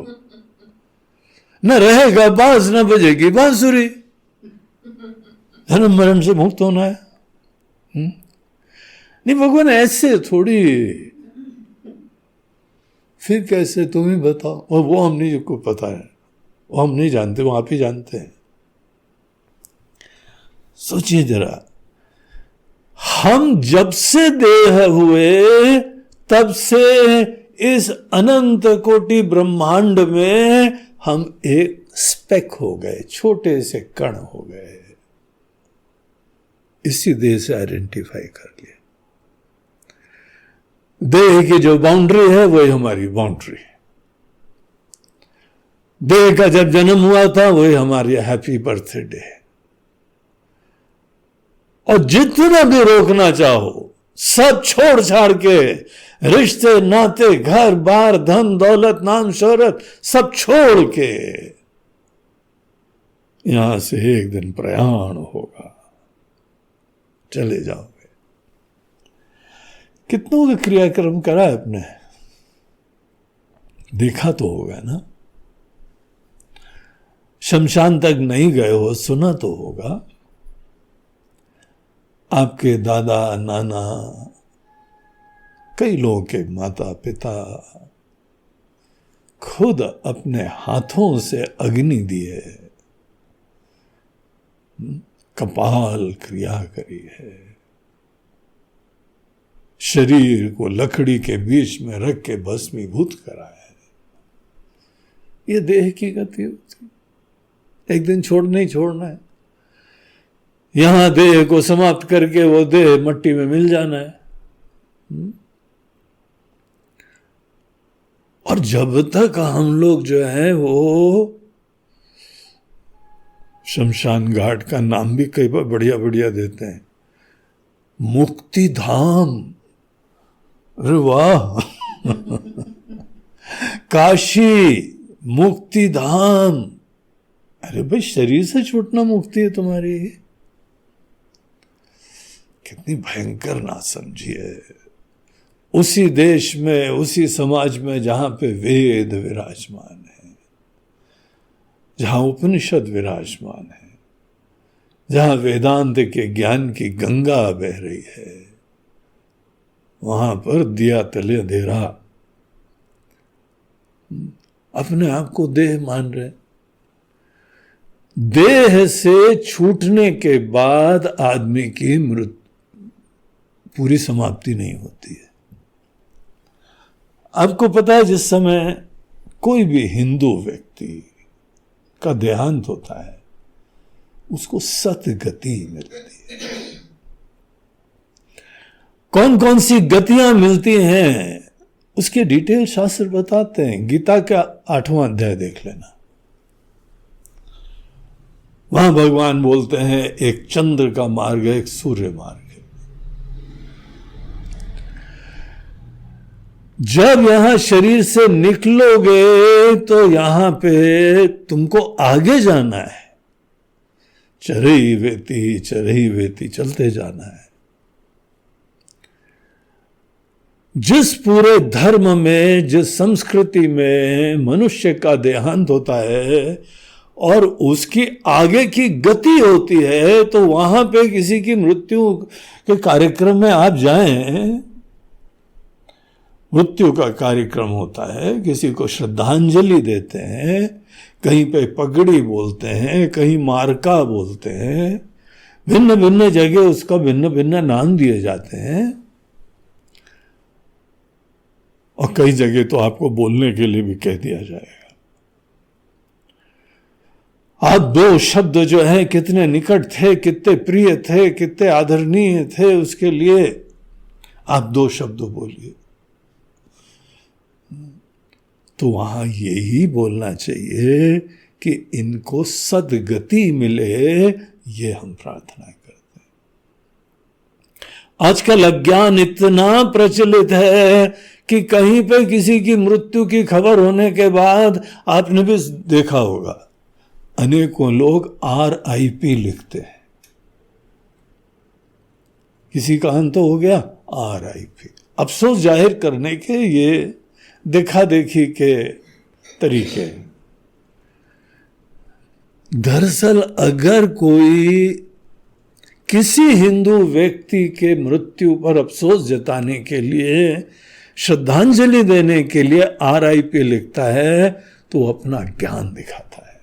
न रहेगा बांस न बजेगी बांसुरी, जन्म मरण से मुक्त होना है। नहीं भगवान ऐसे थोड़ी, फिर कैसे तुम ही बताओ। और वो हम नहीं को पता है, वो हम नहीं जानते, वो आप ही जानते हैं। सोचिए जरा, हम जब से देह हुए तब से इस अनंत कोटि ब्रह्मांड में हम एक स्पेक हो गए, छोटे से कण हो गए, इसी देह से आइडेंटिफाई कर लिया। देह की जो बाउंड्री है वही हमारी बाउंड्री है। देह का जब जन्म हुआ था वही हमारी हैप्पी बर्थडे है। और जितना भी रोकना चाहो, सब छोड़ छाड़ के, रिश्ते नाते घर बार धन दौलत नाम शोहरत सब छोड़ के यहां से एक दिन प्रयाण होगा, चले जाओगे। कितनों का क्रियाक्रम करा है अपने, देखा तो होगा ना। शमशान तक नहीं गए हो, सुना तो होगा। आपके दादा नाना, कई लोगों के माता पिता खुद अपने हाथों से अग्नि दिए, कपाल क्रिया करी है, शरीर को लकड़ी के बीच में रख के भस्मीभूत करा है। ये देह की गति होती, एक दिन छोड़ना ही छोड़ना है। यहां देह को समाप्त करके वो देह मट्टी में मिल जाना है। और जब तक हम लोग जो है वो शमशान घाट का नाम भी कई बार बढ़िया बढ़िया देते हैं, मुक्ति धाम, अरे वाह काशी मुक्ति धाम। अरे भाई शरीर से छूटना मुक्ति है तुम्हारी, कितनी भयंकर ना समझिए। उसी देश में, उसी समाज में जहां पे वेद विराजमान है, जहां उपनिषद विराजमान है, जहां वेदांत के ज्ञान की गंगा बह रही है, वहां पर दिया तले अंधेरा। अपने आप को देह मान रहे। देह से छूटने के बाद आदमी की मृत्यु पूरी समाप्ति नहीं होती है। आपको पता है, जिस समय कोई भी हिंदू व्यक्ति का देहांत होता है उसको सतगति मिलती है। कौन कौन सी गतियां मिलती हैं उसके डिटेल शास्त्र बताते हैं। गीता का 8वां अध्याय देख लेना। वहां भगवान बोलते हैं एक चंद्र का मार्ग है, एक सूर्य मार्ग है। जब यहां शरीर से निकलोगे तो यहां पे तुमको आगे जाना है। चरही वेती चलते जाना है। जिस पूरे धर्म में, जिस संस्कृति में मनुष्य का देहांत होता है और उसकी आगे की गति होती है, तो वहां पे किसी की मृत्यु के कार्यक्रम में आप जाएं, मृत्यु का कार्यक्रम होता है, किसी को श्रद्धांजलि देते हैं, कहीं पे पगड़ी बोलते हैं, कहीं मार्का बोलते हैं, भिन्न भिन्न जगह उसका भिन्न भिन्न नाम दिए जाते हैं। और कई जगह तो आपको बोलने के लिए भी कह दिया जाएगा। आप दो शब्द जो है कितने निकट थे, कितने प्रिय थे, कितने आदरणीय थे, उसके लिए आप दो शब्द बोलिए। तो वहां यही बोलना चाहिए कि इनको सद्गति मिले, ये हम प्रार्थना करते हैं। आजकल अज्ञान इतना प्रचलित है कि कहीं पे किसी की मृत्यु की खबर होने के बाद, आपने भी देखा होगा, अनेकों लोग RIP लिखते हैं। किसी का अंत हो गया, RIP। अफसोस जाहिर करने के ये देखा देखी के तरीके। दरअसल अगर कोई किसी हिंदू व्यक्ति के मृत्यु पर अफसोस जताने के लिए, श्रद्धांजलि देने के लिए RIP लिखता है, तो वो अपना ज्ञान दिखाता है।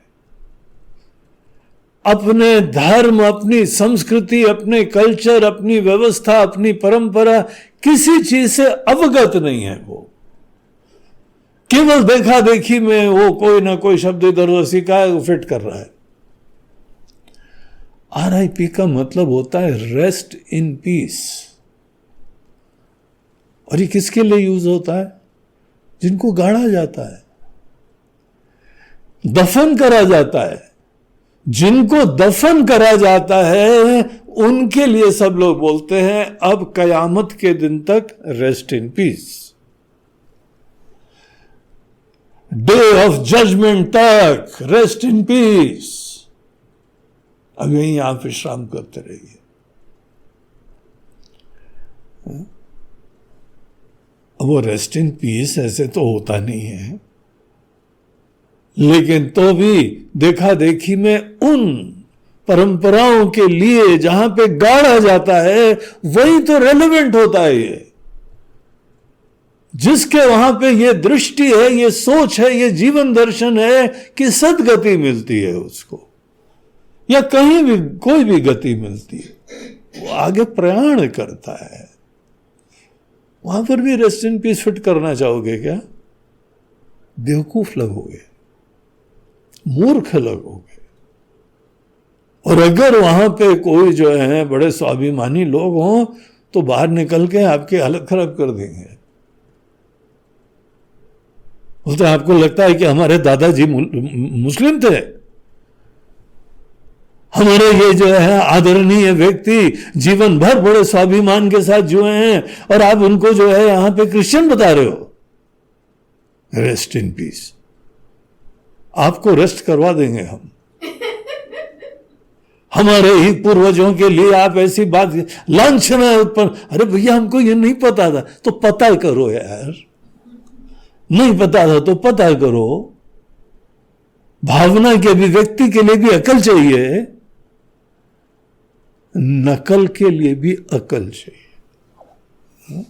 अपने धर्म, अपनी संस्कृति, अपने कल्चर, अपनी व्यवस्था, अपनी परंपरा, किसी चीज से अवगत नहीं है। वो केवल देखा देखी में वो कोई ना कोई शब्द इधर उधर सीखा है, वो फिट कर रहा है। RIP का मतलब होता है रेस्ट इन पीस। और ये किसके लिए यूज होता है? जिनको गाड़ा जाता है, दफन करा जाता है। जिनको दफन करा जाता है उनके लिए सब लोग बोलते हैं अब कयामत के दिन तक rest in peace. Day of judgment तक रेस्ट इन पीस। अब यहीं आप विश्राम करते रहिए। वो रेस्ट इन पीस ऐसे तो होता नहीं है, लेकिन तो भी देखा देखी में उन परंपराओं के लिए जहां पे गाड़ा जाता है वही तो रेलेवेंट होता है। ये जिसके वहां पे ये दृष्टि है, ये सोच है, ये जीवन दर्शन है कि सद्गति मिलती है उसको, या कहीं भी कोई भी गति मिलती है, वो आगे प्रयाण करता है। वहां पर भी रेस्ट इन पीस फिट करना चाहोगे क्या? बेवकूफ लगोगे, मूर्ख लगोगे। और अगर वहां पे कोई जो है बड़े स्वाभिमानी लोग हों तो बाहर निकल के आपकी हालत खराब कर देंगे। तो आपको लगता है कि हमारे दादाजी मुस्लिम थे, हमारे ये जो है आदरणीय व्यक्ति जीवन भर बड़े स्वाभिमान के साथ जुए हैं, और आप उनको जो है यहां पे क्रिश्चियन बता रहे हो। Rest in piece. आपको रेस्ट करवा देंगे हम। हमारे ही पूर्वजों के लिए आप ऐसी बात लांछना उत्पन्न। अरे भैया हमको ये नहीं पता था, तो पता करो यार। नहीं पता था तो पता करो। भावना के अभिव्यक्ति के लिए भी अकल चाहिए, नकल के लिए भी अकल चाहिए।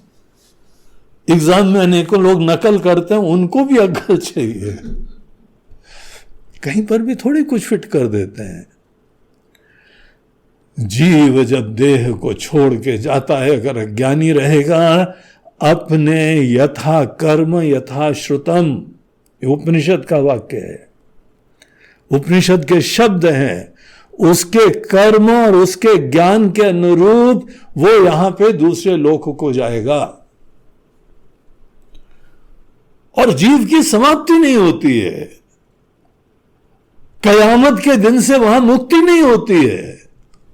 एग्जाम में अनेकों लोग नकल करते हैं, उनको भी अक्ल चाहिए, कहीं पर भी थोड़ी कुछ फिट कर देते हैं। जीव जब देह को छोड़ के जाता है, अगर अज्ञानी रहेगा, अपने यथा कर्म यथा श्रुतम, ये उपनिषद का वाक्य है, उपनिषद के शब्द हैं, उसके कर्म और उसके ज्ञान के अनुरूप वो यहां पे दूसरे लोक को जाएगा। और जीव की समाप्ति नहीं होती है, कयामत के दिन से वहां मुक्ति नहीं होती है।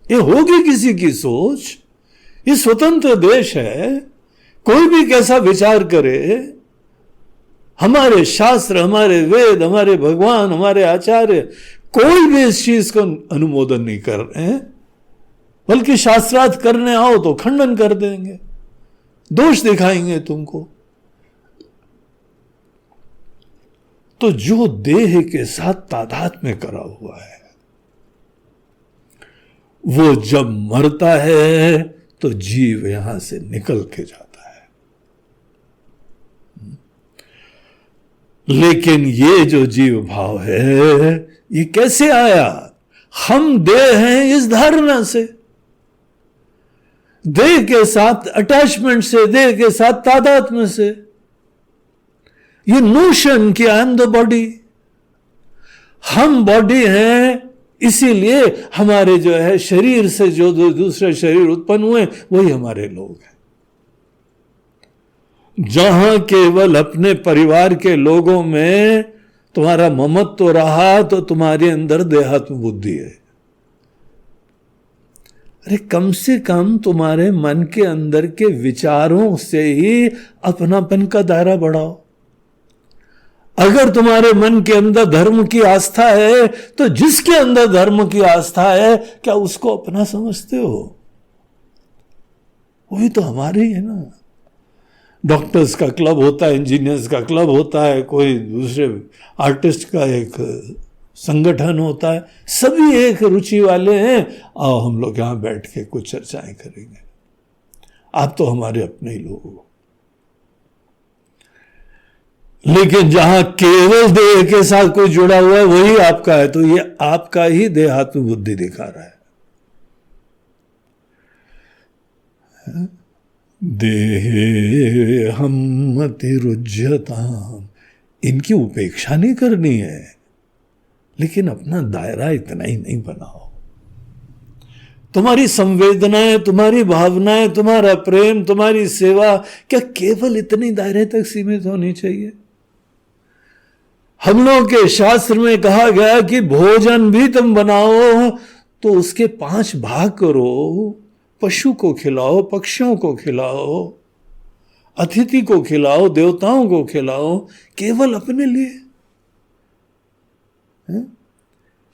ये होगी किसी की सोच, ये स्वतंत्र देश है, कोई भी कैसा विचार करे, हमारे शास्त्र, हमारे वेद, हमारे भगवान, हमारे आचार्य, कोई भी इस चीज को अनुमोदन नहीं कर रहे हैं, बल्कि शास्त्रार्थ करने आओ तो खंडन कर देंगे, दोष दिखाएंगे तुमको। तो जो देह के साथ तादात्म्य करा हुआ है, वो जब मरता है तो जीव यहां से निकल के जाता है। लेकिन ये जो जीव भाव है, ये कैसे आया? हम देह हैं इस धारणा से, देह के साथ अटैचमेंट से, देह के साथ तादात्म्य से, ये नोशन कि आई एम द बॉडी, हम बॉडी हैं, इसीलिए हमारे जो है शरीर से जो दूसरे शरीर उत्पन्न हुए वही हमारे लोग हैं। जहां केवल अपने परिवार के लोगों में तुम्हारा ममत्व तो रहा, तो तुम्हारे अंदर देहात्म बुद्धि है। अरे कम से कम तुम्हारे मन के अंदर के विचारों से ही अपनापन का दायरा बढ़ाओ। अगर तुम्हारे मन के अंदर धर्म की आस्था है, तो जिसके अंदर धर्म की आस्था है, क्या उसको अपना समझते हो? वही तो हमारे ही है ना। डॉक्टर्स का क्लब होता है, इंजीनियर्स का क्लब होता है, कोई दूसरे आर्टिस्ट का एक संगठन होता है, सभी एक रुचि वाले हैं। आओ हम लोग यहां बैठ के कुछ चर्चाएं करेंगे, आप तो हमारे अपने ही लोग हो। लेकिन जहां केवल देह के साथ कोई जुड़ा हुआ है वही आपका है, तो ये आपका ही देहात्म बुद्धि दिखा रहा है। देहे हम मतिरुज्यताम, इनकी उपेक्षा नहीं करनी है, लेकिन अपना दायरा इतना ही नहीं बनाओ। तुम्हारी संवेदनाएं, तुम्हारी भावनाएं, तुम्हारा प्रेम, तुम्हारी सेवा क्या केवल इतने दायरे तक सीमित होनी चाहिए? हम लोग के शास्त्र में कहा गया कि भोजन भी तुम बनाओ तो उसके 5 भाग करो, पशु को खिलाओ, पक्षियों को खिलाओ, अतिथि को खिलाओ, देवताओं को खिलाओ, केवल अपने लिए है?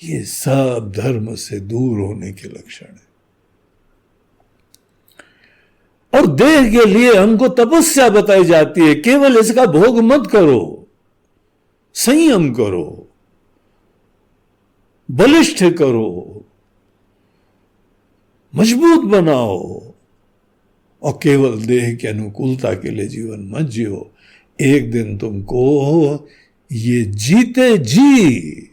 ये सब धर्म से दूर होने के लक्षण है। और देह के लिए हमको तपस्या बताई जाती है, केवल इसका भोग मत करो, संयम करो, बलिष्ठ करो, मजबूत बनाओ, और केवल देह की अनुकूलता के लिए जीवन मत जियो। एक दिन तुमको ये जीते जी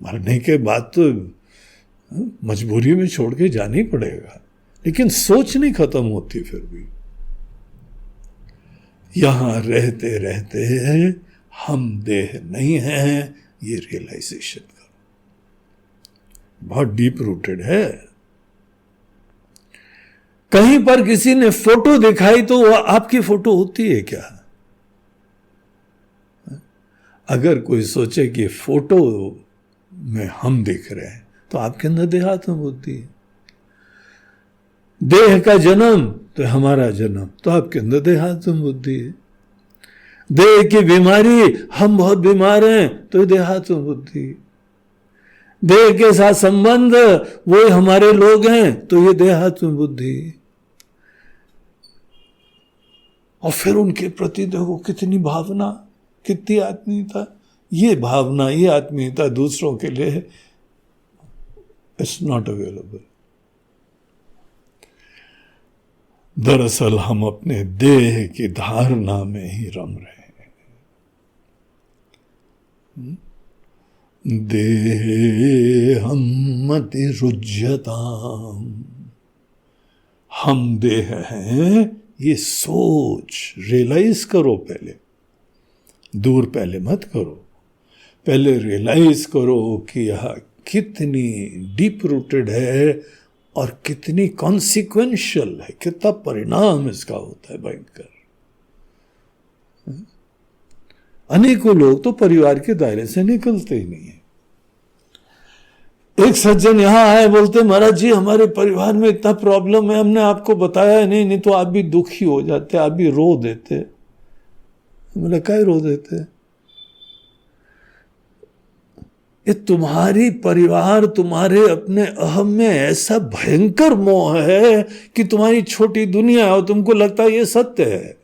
मरने के बाद तो मजबूरी में छोड़ के जाना ही पड़ेगा, लेकिन सोच नहीं खत्म होती। फिर भी यहां रहते रहते हम देह नहीं हैं, ये रियलाइजेशन करो, बहुत डीप रूटेड है। कहीं पर किसी ने फोटो दिखाई तो वो आपकी फोटो होती है क्या? अगर कोई सोचे कि फोटो में हम दिख रहे हैं, तो आपके अंदर देहात्म बुद्धि है। देह का जन्म तो हमारा जन्म, तो आपके अंदर देहात्म बुद्धि है। देह की बीमारी, हम बहुत बीमार हैं, तो देहात्म बुद्धि। देह के साथ संबंध, वो हमारे लोग हैं, तो ये देहात्म बुद्धि। और फिर उनके प्रति देखो कितनी भावना, कितनी आत्मीयता। ये भावना, ये आत्मीयता दूसरों के लिए इट्स नॉट अवेलेबल। दरअसल हम अपने देह की धारणा में ही रम रहे हैं। देहम मति रुज्यताम, हम देह हैं, ये सोच रियलाइज करो। पहले दूर पहले मत करो, पहले रियलाइज करो कि यह कितनी डीप रूटेड है और कितनी कॉन्सिक्वेंशियल है, कितना परिणाम इसका होता है भयंकर। अनेकों लोग तो परिवार के दायरे से निकलते ही नहीं है। एक सज्जन यहां आए, बोलते महाराज जी हमारे परिवार में इतना प्रॉब्लम है, हमने आपको बताया नहीं तो आप भी दुखी हो जाते, आप भी रो देते। मैंने क्या रो देते? ये तुम्हारी परिवार तुम्हारे अपने अहम में ऐसा भयंकर मोह है कि तुम्हारी छोटी दुनिया है और तुमको लगता है ये सत्य है।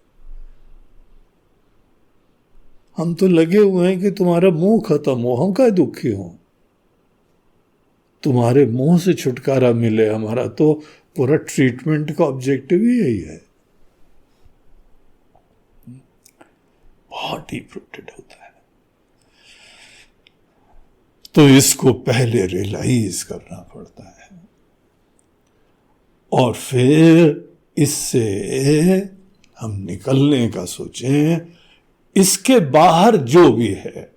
हम तो लगे हुए हैं कि तुम्हारा मोह खत्म हो, हम क्या दुखी हो, तुम्हारे मोह से छुटकारा मिले। हमारा तो पूरा ट्रीटमेंट का ऑब्जेक्टिव ही यही है। बहुत डीप रूटेड होता है। तो इसको पहले रियलाइज करना पड़ता है और फिर इससे हम निकलने का सोचें। इसके बाहर जो भी है,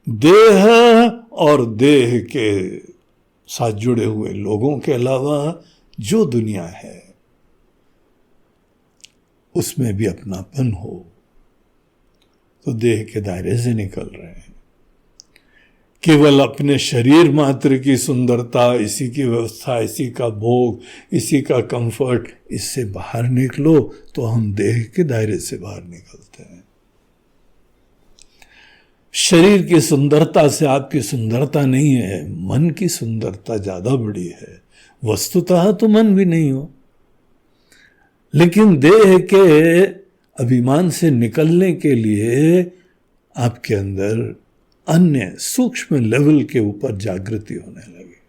देह और देह के साथ जुड़े हुए लोगों के अलावा जो दुनिया है, उसमें भी अपनापन हो, तो देह के दायरे से निकल रहे हैं। केवल अपने शरीर मात्र की सुंदरता, इसी की व्यवस्था, इसी का भोग, इसी का कंफर्ट, इससे बाहर निकलो तो हम देह के दायरे से बाहर निकलते हैं। शरीर की सुंदरता से आपकी सुंदरता नहीं है, मन की सुंदरता ज्यादा बड़ी है। वस्तुतः तो मन भी नहीं हो, लेकिन देह के अभिमान से निकलने के लिए आपके अंदर अन्य सूक्ष्म लेवल के ऊपर जागृति होने लगी।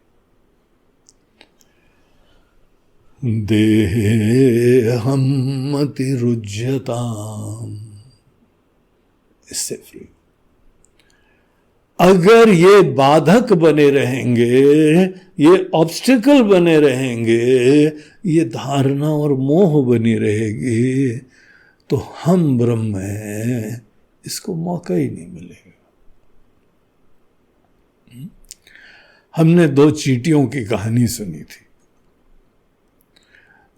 देहम मति रुज्यताम, इससे फ्री। अगर ये बाधक बने रहेंगे, ये ऑब्स्टिकल बने रहेंगे, ये धारणा और मोह बनी रहेगी, तो हम ब्रह्म हैं, इसको मौका ही नहीं मिलेगा। हमने 2 चींटियों की कहानी सुनी थी।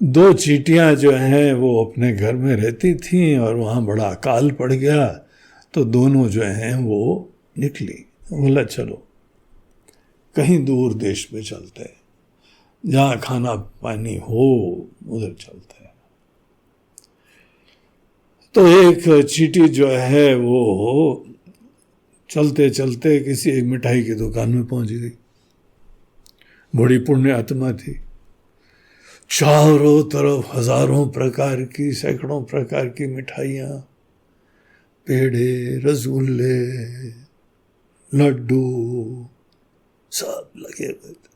2 चींटियां जो हैं वो अपने घर में रहती थीं और वहाँ बड़ा अकाल पड़ गया, तो दोनों जो हैं वो निकली। बोला चलो कहीं दूर देश में चलते हैं, जहाँ खाना पानी हो उधर चलते हैं। तो एक चींटी जो है वो चलते चलते किसी एक मिठाई की दुकान में पहुंच गई। बड़ी पुण्य आत्मा थी। चारों तरफ हजारों प्रकार की, सैकड़ों प्रकार की मिठाइयाँ, पेड़े, रसगुल्ले, लड्डू सब लगे हुए थे।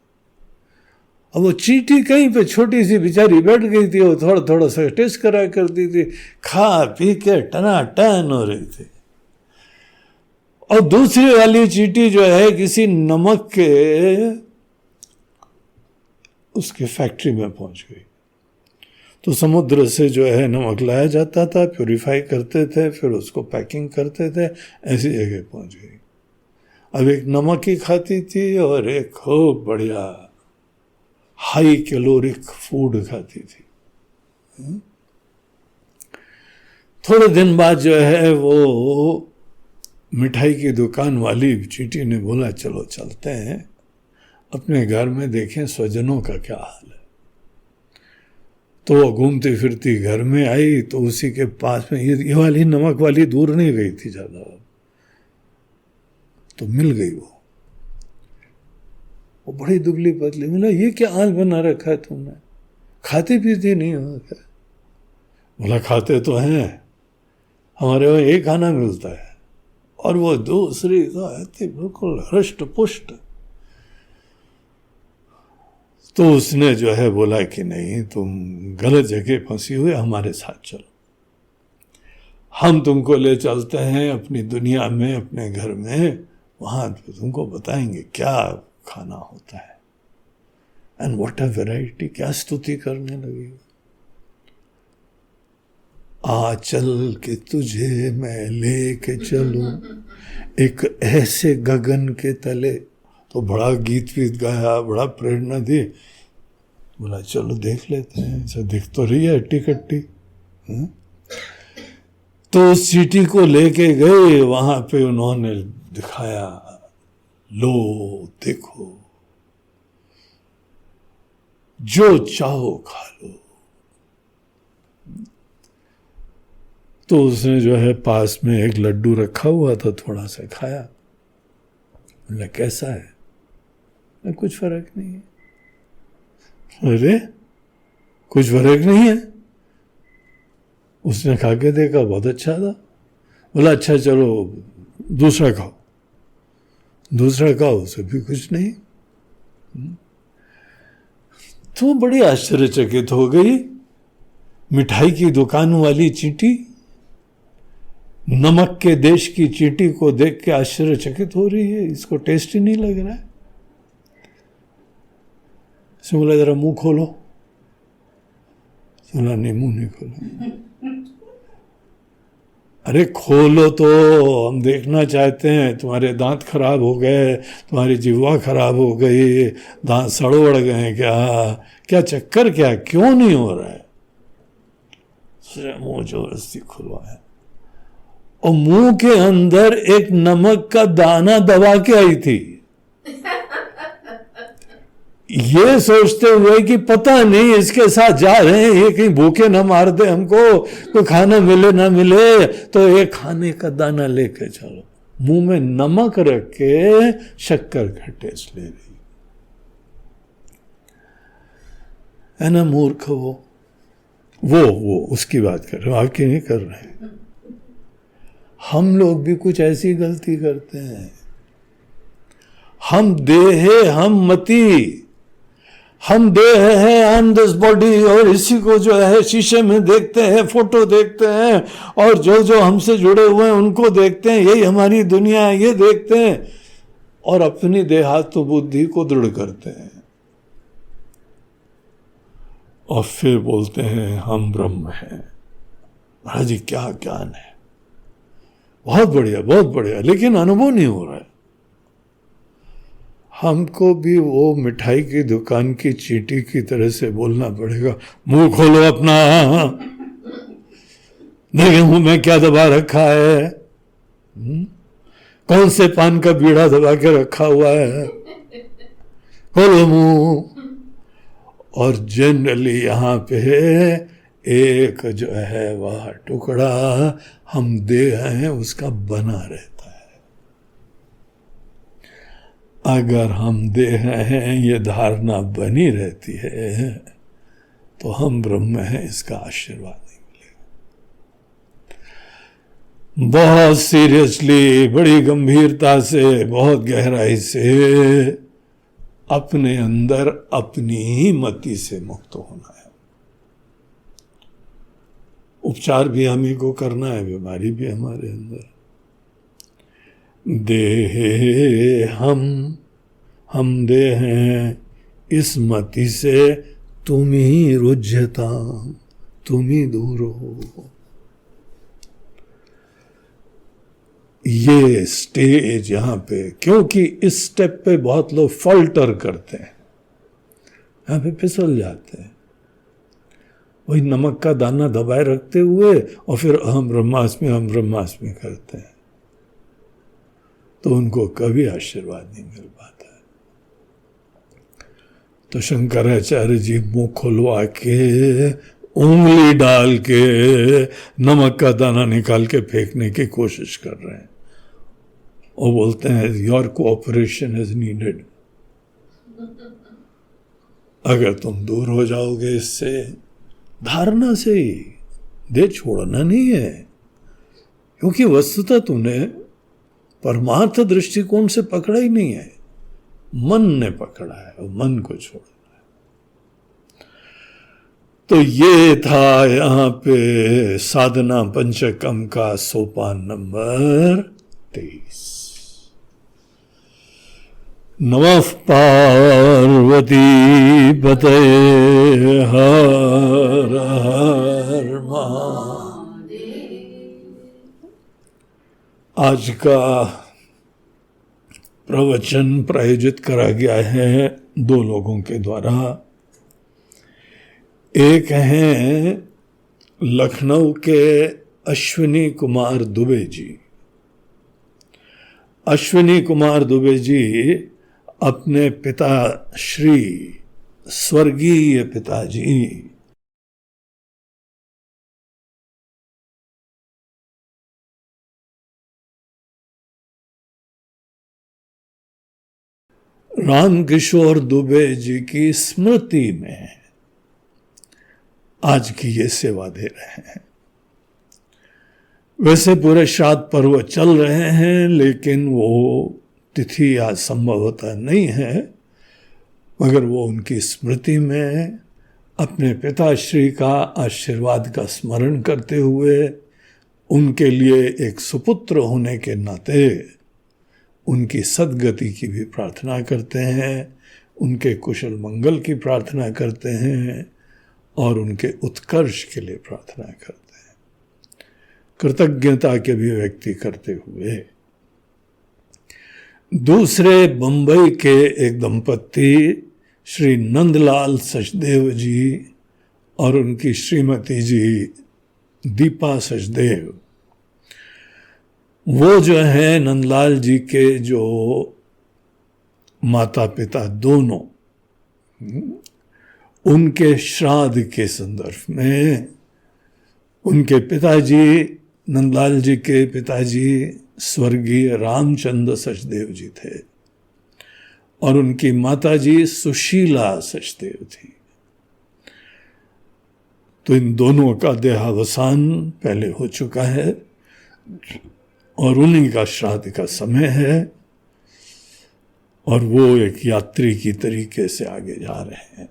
अब वो चींटी कहीं पे छोटी सी बेचारी बैठ गई थी, वो थोड़ा थोड़ा सा टेस्ट करा करती थी, खा पी के टनाटन हो रही थी। और दूसरी वाली चींटी जो है किसी नमक के उसके फैक्ट्री में पहुंच गई। तो समुद्र से जो है नमक लाया जाता था, प्यूरिफाई करते थे, फिर उसको पैकिंग करते थे, ऐसी जगह पहुंच गई। अब एक नमक ही खाती थी और एक खूब बढ़िया हाई कैलोरिक फूड खाती थी। थोड़े दिन बाद जो है वो मिठाई की दुकान वाली चींटी ने बोला चलो चलते हैं अपने घर में, देखें स्वजनों का क्या हाल है। तो वो घूमती फिरती घर में आई तो उसी के पास में ये वाली नमक वाली दूर नहीं गई थी ज्यादा, तो मिल गई वो बड़ी दुबली पतली। बोला ये क्या हाल बना रखा है तुमने, खाते पीते नहीं हो क्या? बोला खाते तो हैं, हमारे वहाँ एक खाना मिलता है और वो दूसरी तो आती बिल्कुल हृष्ट पुष्ट। तो उसने जो है बोला कि नहीं, तुम गलत जगह फंसी हुई, हमारे साथ चलो, हम तुमको ले चलते हैं अपनी दुनिया में, अपने घर में, वहां तुमको बताएंगे क्या खाना होता है। एंड व्हाट अ वैरायटी, क्या स्तुति करने लगी। आ चल के तुझे मैं लेके चलूं एक ऐसे गगन के तले, तो बड़ा गीत वीत गाया, बड़ा प्रेरणा दी। बोला चलो देख लेते हैं, ऐसा दिख तो रही है हट्टी कट्टी। तो उस सिटी को लेके गए, वहां पे उन्होंने दिखाया, लो देखो जो चाहो खा लो। तो उसने जो है पास में एक लड्डू रखा हुआ था, थोड़ा सा खाया। बोला कैसा है? कुछ फर्क नहीं है। अरे कुछ फर्क नहीं है? उसने खा के देखा, बहुत अच्छा था। बोला अच्छा चलो दूसरा खाओ। दूसरा खाओ, उसे भी कुछ नहीं। तो बड़ी आश्चर्यचकित हो गई। मिठाई की दुकान वाली चींटी नमक के देश की चींटी को देख के आश्चर्यचकित हो रही है, इसको टेस्ट ही नहीं लग रहा है। उसने बोला जरा मुंह खोलो। बोला नहीं, मुंह नहीं खोलो। अरे खोलो तो, हम देखना चाहते हैं। तुम्हारे दांत खराब हो गए, तुम्हारी जिह्वा खराब हो गई, दांत सड़ोड़ गए क्या? क्या चक्कर, क्या क्यों नहीं हो रहा है? मुंह जबरदस्ती खुलवाया और मुंह के अंदर एक नमक का दाना दबा के आई थी। ये सोचते हुए कि पता नहीं इसके साथ जा रहे हैं, ये कहीं भूखे ना मार दे हमको, कोई खाना मिले ना मिले, तो ये खाने का दाना लेके चलो। मुंह में नमक रख के शक्कर का टेस्ट ले रही है ना। मूर्ख वो उसकी बात कर रहे हो, आपकी नहीं कर रहे हैं। हम लोग भी कुछ ऐसी गलती करते हैं। हम देहे हम मती, हम देह है ऑन दिस बॉडी, और इसी को जो है शीशे में देखते हैं, फोटो देखते हैं, और जो जो हमसे जुड़े हुए हैं उनको देखते हैं, यही हमारी दुनिया है, ये देखते हैं, और अपनी देहात्म बुद्धि को दृढ़ करते हैं, और फिर बोलते हैं हम ब्रह्म हैं। महाराज जी क्या ज्ञान है, बहुत बढ़िया बहुत बढ़िया, लेकिन अनुभव नहीं हो रहा है। हमको भी वो मिठाई की दुकान की चींटी की तरह से बोलना पड़ेगा, मुंह खोलो अपना, देखे मुंह में क्या दबा रखा है, कौन से पान का बीड़ा दबा के रखा हुआ है, खोलो मुंह। और जनरली यहाँ पे एक जो है वह टुकड़ा हम देह हैं उसका बना रहता है। अगर हम देह हैं ये धारणा बनी रहती है तो हम ब्रह्म हैं, इसका आशीर्वाद नहीं मिलेगा। बहुत सीरियसली, बड़ी गंभीरता से, बहुत गहराई से अपने अंदर अपनी ही मति से मुक्त होना है। उपचार भी हम ही को करना है, बीमारी भी हमारे अंदर। देहे हम देह हैं, इस मति से तुम ही रुझता, तुम ही दूर हो। ये स्टेज यहाँ पे, क्योंकि इस स्टेप पे बहुत लोग फॉल्टर करते हैं, यहाँ पे फिसल जाते हैं, वही नमक का दाना दबाए रखते हुए, और फिर हम ब्रह्मास्मि करते हैं, तो उनको कभी आशीर्वाद नहीं मिल पाता है। तो शंकराचार्य जी मुंह खुलवा के, उंगली डाल के नमक का दाना निकाल के फेंकने की कोशिश कर रहे हैं, और बोलते हैं योर कोऑपरेशन इज नीडेड। अगर तुम दूर हो जाओगे इससे, धारणा से ही, दे छोड़ना नहीं है, क्योंकि वस्तुतः तूने परमार्थ दृष्टिकोण से पकड़ा ही नहीं है, मन ने पकड़ा है, और मन को छोड़ना है। तो ये था यहाँ पे साधना पंचकम का सोपान नंबर 23। नमः पार्वती पतये हर हर महादेव। आज का प्रवचन प्रायोजित करा गया है दो लोगों के द्वारा। एक हैं लखनऊ के अश्विनी कुमार दुबे जी। अश्विनी कुमार दुबे जी अपने पिता श्री स्वर्गीय पिताजी रामकिशोर दुबे जी की स्मृति में आज की ये सेवा दे रहे हैं। वैसे पूरे श्राद्ध पर्व चल रहे हैं, लेकिन वो तिथि आज संभवतः नहीं है, मगर वो उनकी स्मृति में अपने पिताश्री का आशीर्वाद का स्मरण करते हुए उनके लिए एक सुपुत्र होने के नाते उनकी सद्गति की भी प्रार्थना करते हैं, उनके कुशल मंगल की प्रार्थना करते हैं और उनके उत्कर्ष के लिए प्रार्थना करते हैं, कृतज्ञता के भी व्यक्ति करते हुए। दूसरे बंबई के एक दंपत्ति श्री नंदलाल सचदेव जी और उनकी श्रीमती जी दीपा सचदेव, वो जो है नंदलाल जी के जो माता पिता दोनों, उनके श्राद्ध के संदर्भ में उनके पिताजी, नंदलाल जी के पिताजी स्वर्गीय रामचंद्र सचदेव जी थे और उनकी माताजी सुशीला सचदेव थी। तो इन दोनों का देहावसान पहले हो चुका है और उन्हीं का श्राद्ध का समय है और वो एक यात्री की तरीके से आगे जा रहे हैं।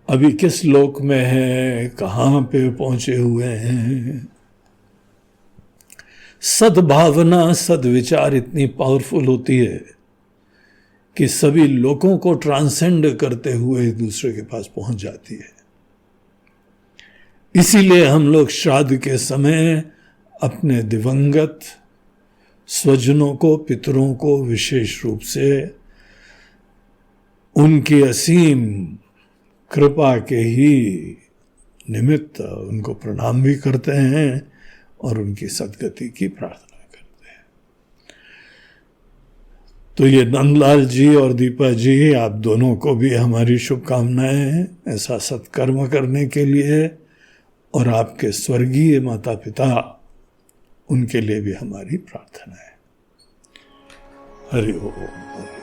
अभी किस लोक में है, कहाँ पे पहुंचे हुए हैं। सद्भावना, सद्विचार इतनी पावरफुल होती है कि सभी लोगों को ट्रांसेंड करते हुए एक दूसरे के पास पहुंच जाती है। इसीलिए हम लोग श्राद्ध के समय अपने दिवंगत स्वजनों को, पितरों को विशेष रूप से उनकी असीम कृपा के ही निमित्त उनको प्रणाम भी करते हैं और उनकी सद्गति की प्रार्थना करते हैं। तो ये नंदलाल जी और दीपा जी, आप दोनों को भी हमारी शुभकामनाएं ऐसा सत्कर्म करने के लिए, और आपके स्वर्गीय माता पिता, उनके लिए भी हमारी प्रार्थना है। हरि ओम।